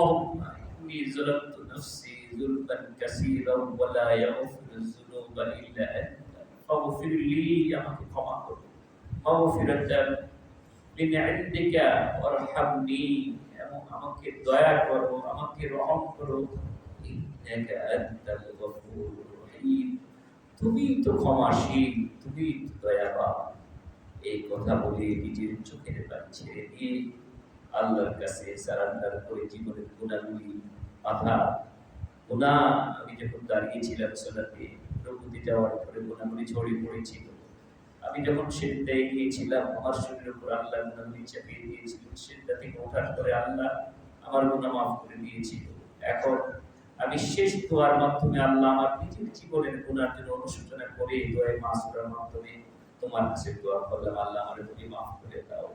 ইন্নী যালামতু নাফসি যুলমান কাসীরা ওয়া লা ইয়াগফিরুয যুনুবা ইল্লা আনতা ফাগফির লি, আমাকে ক্ষমা করো। মাগফিরাতাম মিন ইনদিকা ওয়ারহামনি, এবং আমাকে দয়া করো, আমাকে রহম করো। ইন্নাকা আনতাল গফুরুর রহিম, তুমি তো ক্ষমাশীল, তুমি তো দয়াবান। এই কথা বলে নিজের চোখের পানি ছেড়ে দিয়ে আল্লাহর কাছে সারেন্ডার করে জীবনের গুণাগুলি, মাথা গুনাহ, আমি যখন দাঁড়িয়েছিলাম সালাতে, রুকুতে যাওয়ার পরে গুনাহগুলি ছড়িয়ে পড়েছিল। আমি যখন সিজদায় গিয়েছিলাম, আমার শরীরের উপর আল্লাহ গুনাহগুলি চাপিয়ে দিয়েছিলেন। সিজদা থেকে ওঠার পরে আল্লাহ আমার গুনাহ মাফ করে দিয়েছিল। এখন আমি শেষ দোয়ার মাধ্যমে আল্লাহ আমার নিজের জীবনের গুনার জন্য অনুশোচনা করে দোয়া মাসুরার মাধ্যমে তোমার কাছে দোয়া করলাম, আল্লাহ আমারে তুমি মাফ করে দাও।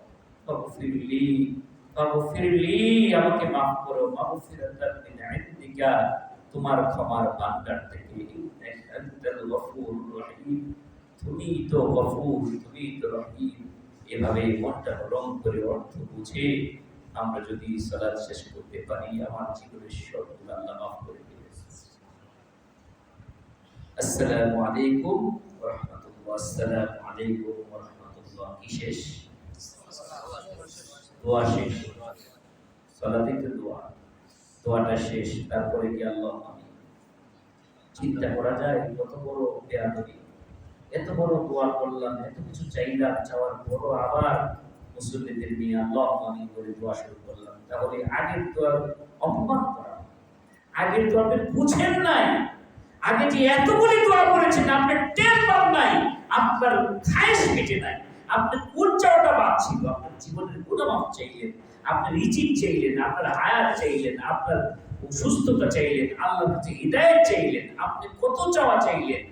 ফাগফিরলি, ফাগফিরলি, আমাকে মাফ করো। মাগফিরাতাম মিন ইনদিকা, তোমার ক্ষমার ভান্ডার থেকে। ইন্নাকা আনতাল গফুরুর রহিম, তুমি তো গফুর, তুমি তো রহিম। এভাবে মনটা নরম করে অর্থ বুঝে আমরা যদি সালাত শেষ করতে পারি, আমার জীবনের সবগুলো আল্লাহ মাফ করে দিবেন। আসসালামু আলাইকুম ওয়া রাহমাতুল্লাহ। আসসালামু আলাইকুম ওয়া রাহমাতুল্লাহ। কি শেষ? দোয়া শেষ। সালাতে তো দোয়া, দোয়াটা শেষ, তারপরে কি আল্লাহ আমিন। চিন্তা করা যায় কত বড় বেয়াদবি, এত বড় দোয়া করলাম, এত কিছু চাইলাম, চাওয়ার পরও আবার মুসল্লিদের নিয়ে আল্লাহ আমিন করে দোয়া শুরু করলাম। তাহলে আগের দোয়ার অপমান করা, আগের দোয়া আপনি বুঝেন নাই, আগে যে এতগুলি দোয়া করেছেন আপনি টের পান নাই, আপনার খায়েশ মেটে নাই, আপনার কোন চাওয়াটা বাদ ছিল, আপনার জীবনের গুনাহ মাফ চাইলেন, আপনার রিজিক চাইলেন, আপনার হায়াত চাইলেন, আপনার সুস্থতা চাইলেন, আল্লাহর কাছে হিদায়াত চাইলেন, আপনি কত চাওয়া চাইলেন,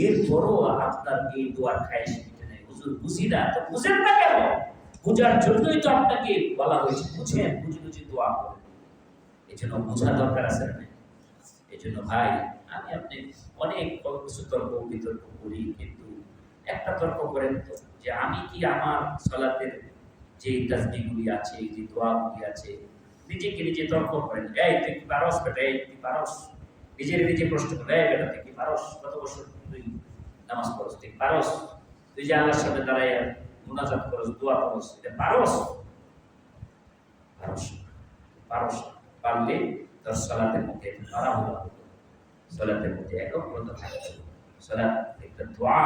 এরপরও আপনার এই দোয়ার খায়েশ মেটে নাই। হুজুর বুঝি না, তো বুঝেন না কেন? বুঝার জন্যই তো আপনাকে বলা হয়েছে, বুঝেন, বুঝে বুঝে দোয়া করেন। এই জন্য বোঝা দরকার আছে না? এই জন্য ভাই, আমি আপনি অনেক কিছু তর্ক বিতর্ক করি, কিন্তু একটা তর্ক করেন তো, যে আমি কি আমার সালাতের যে তাসবিহগুলি আছে, যে দোয়াগুলি আছে, নিজেকে নিজে তর্ক করেন। এই তুই কি পারস বেটা, এই তুই পারস, নিজের নিজে প্রশ্ন করেন, এই বেটা তুই কি পারস, কত বছর তুই নামাজ পড়স, তুই পারস, তুই যে আল্লাহর সামনে দাঁড়াইয়া মুনাজাত করস, দোয়া করস, এটা পারস? পারস, পারস। পারলে তোর সালাতের মধ্যে তাড়াহুড়া হতো, সালাতের মধ্যে একাগ্রতা থাকতো। সালাত একটা দোয়া,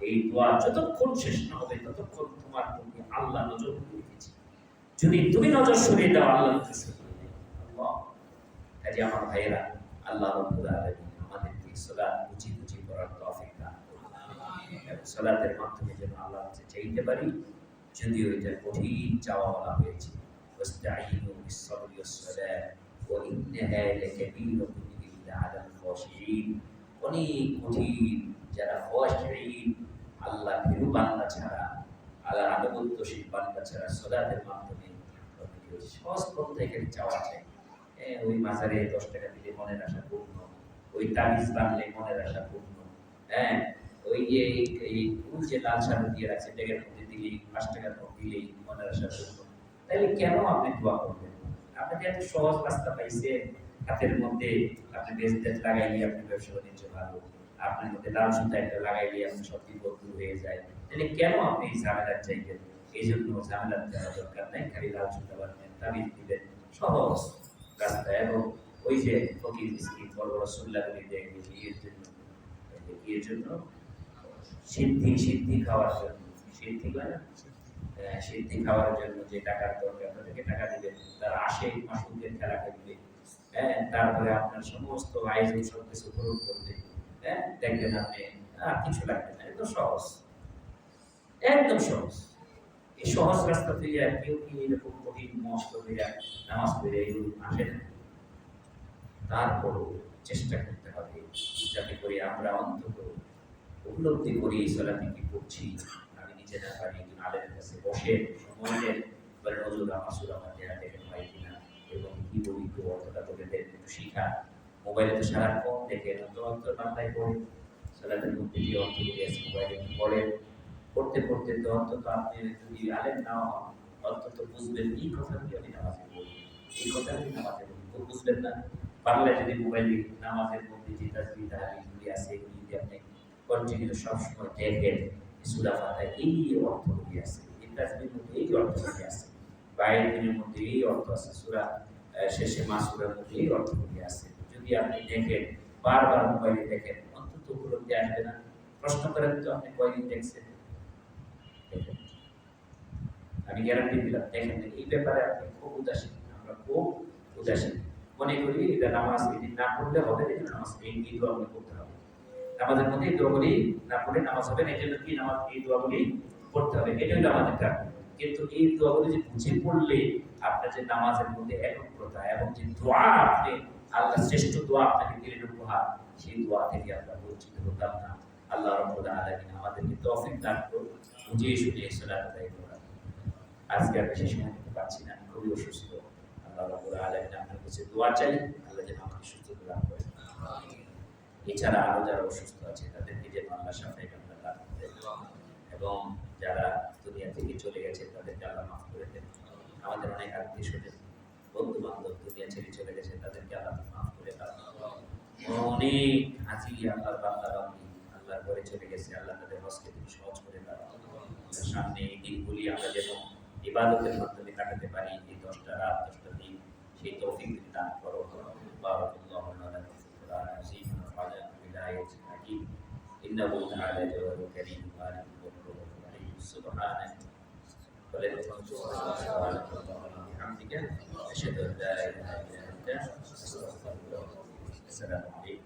এই দোয়া যতক্ষণ শেষ না হবে ততক্ষণ তোমার প্রতি আল্লাহ নজর করে রেখেছে। যদি তুমি নজর সরিয়ে দাও, আল্লাহ নজর সরিয়ে দেয়। আল্লাহ, কাজে আমার ভাইয়েরা, আল্লাহ রাব্বুল আলামিন আমাদেরকে সালাত বুঝি বুঝি করার তৌফিক দান করুন। এবং সালাতের মাধ্যমে যেন আল্লাহর কাছে চাইতে পারি, যদিও এটা কঠিন চাওয়া বলা হয়েছে। ওয়াস্তাঈনু বিস-সাবরি ওয়াস-সালাহ ওয়া ইন্নাহা লাকাবীরাতুন ইল্লা আলাল খাশিঈন। অনেক কঠিন, যারা খাশিঈন, আল্লাহ ভীরু বান্দা ছাড়া, আল্লাহর আনুগত্যশীল বান্দা ছাড়া সালাতের মাধ্যমে সহজ পন্থা এখানে চাওয়া যায়। ওই মাজারে 10 টাকা দিলে মনের আশা পূর্ণ, ওই তাবিজ বানলে মনের আশা পূর্ণ, হ্যাঁ, ওই যে এই ফুল যে লাল সার দিয়ে রাখছে ব্যাগের মধ্যে দিলেই, 5 টাকার নোট দিলেই মনের আশা পূর্ণ। তাহলে কেন আপনি দোয়া করবেন? আপনি এত সহজ রাস্তা পাইছেন, হাতের মধ্যে আপনি বেজদেট লাগাইলে আপনি ব্যবসা বাণিজ্য ভালো, আপনার মধ্যে লাল সুতা একটা লাগাইলে আপনি সব বিপদ দূর হয়ে যায়। তাহলে কেন আপনি এই ঝামেলা চাইবেন? এই জন্য ঝামেলা দেওয়ার দরকার নেই, খালি লাল সুতা বানাবেন, তাবিজ দিবেন, সহজ রাস্তা। এবং ওই যে ফকির মিসকিন বড় বড় সুল্লাগুলি দেয় বিয়ের জন্য, বিয়ের জন্য সিদ্ধি সিদ্ধি খাওয়ার জন্য, সিদ্ধি হয় না, সিদ্ধি খাওয়ার জন্য যে টাকার দরকার তাদেরকে টাকা দিবেন, তারা আসে মাসুদের খেলা খেলবে, হ্যাঁ, তারপরে আপনার সমস্ত আয়োজন সব কিছু পূরণ করবে, হ্যাঁ, দেখবেন আপনি আর কিছু লাগবে না, একদম সহজ, একদম সহজ। এই সহজ রাস্তা থেকে আর কেউ কি এরকম কঠিন মস্ত হইয়া নামাজ পড়ে এগুলো আসে না। তারপরও চেষ্টা করতে হবে যাতে করে আমরা অন্তত উপলব্ধি করি এই সালাতে কি করছি। আমি নিজে না পারি একজন আলেমের কাছে বসে সময় দেন, বলে নজর আমার সুর আমার দেয়া দেখেন হয় কিনা, এবং কি বলি একটু অর্থটা তোকে দেন, একটু শিখা। মোবাইলে তো সারাক্ষণ দেখে অন্ত বাংলায় পড়ে, সালাতের মধ্যে যে অর্থগুলি আছে মোবাইলে পড়ে, পড়তে পড়তে তো অন্তত আপনি যদি আলেম না হন অন্তত বুঝবেন এই কথাগুলি আমি নামাজে বলি, এই কথাগুলি নামাজে বলি, তো বুঝবেন না। পারলে যদি মোবাইলে নামাজের মধ্যে যে তাসবিহ তাহলিলগুলি আছে এগুলি যদি আপনি কন্টিনিউ সবসময় দেখেন, সূরা ফাতিহায় এই অর্থগুলি আছে, এই তাসবিহের মধ্যে এই অর্থগুলি আছে, বাইরের মধ্যে এই অর্থ আছে, সূরা শেষে মাসুরার মধ্যে এই অর্থগুলি আছে, যদি আপনি দেখেন বারবার মোবাইলে দেখেন অন্তত উপলব্ধি আসবে না। প্রশ্ন করেন তো আপনি কয়দিন দেখছেন, আমি গ্যারান্টি দিলাম দেখেন এই ব্যাপারে আপনি খুব উদাসীন, আমরা খুব উদাসীন, মনে করি এটা নামাজ এদিন না পড়লে হবে, এই নামাজ এই দোয়াগুলি করতে হবে, নামাজের মধ্যে এই দোয়াগুলি না পড়লে নামাজ হবে না, এই জন্য কি নামাজ এই দোয়াগুলি পড়তে হবে, এটা হলো আমাদের কাজ। কিন্তু এই দোয়াগুলি যে বুঝে পড়লে আপনার যে নামাজের মধ্যে একগ্রতা এবং যে দোয়া আপনি আল্লাহ শ্রেষ্ঠ দোয়া আপনাকে দিলেন উপহার, সেই দোয়া থেকে আমরা বঞ্চিত হতাম না। আল্লাহ রাব্বুল আলামিন আমাদেরকে তৌফিক দান করুন বুঝিয়ে শুনিয়ে সালাত আদায় করা। আজকে আর বেশি সময় দিতে পারছি না, খুবই অসুস্থ। আল্লাহ রাব্বুল আলামিন আপনার কাছে দোয়া চাই, আল্লাহ যেন আমাকে সুস্থতা দান করেন। এছাড়া আরো যারা অসুস্থ আছে তাদেরকে যেন আল্লাহ শাফায়ে কামলা দান করেন, এবং যারা দুনিয়া থেকে চলে গেছে তাদেরকে আল্লাহ মাফ করে দেন। আমাদের অনেক আত্মীয় স্বজন বন্ধু বান্ধব দুনিয়া ছেড়ে চলে গেছে, তাদেরকে আল্লাহ মাফ করে দেন। অনেক হাজি আল্লাহর বান্দা বান্দি আল্লাহর ঘরে চলে গেছে, আল্লাহ তাদের হজকে তুমি সহজ করে দাও। সামনে এই দিনগুলি আমরা যেন ইবাদতের মাধ্যমে কাটাতে পারি, এই 10টা রাত 10টা দিন, সেই তৌফিক তুমি দান করো। বারাকাল্লাহু লানা ফিল কুরআন আযীম ওয়া আলা বিদায়াতিল হাকিম ইন্নাহু তাআলা জাওয়াদুল কারীম মালিকুল মুলক আলাইহি সুবহানাহু ওয়া বিহামদিহি আশহাদু আন লা ইলাহা ইল্লা আনতা আস্তাগফিরুকা ওয়া আতুবু ইলাইক। আসসালামু আলাইকুম।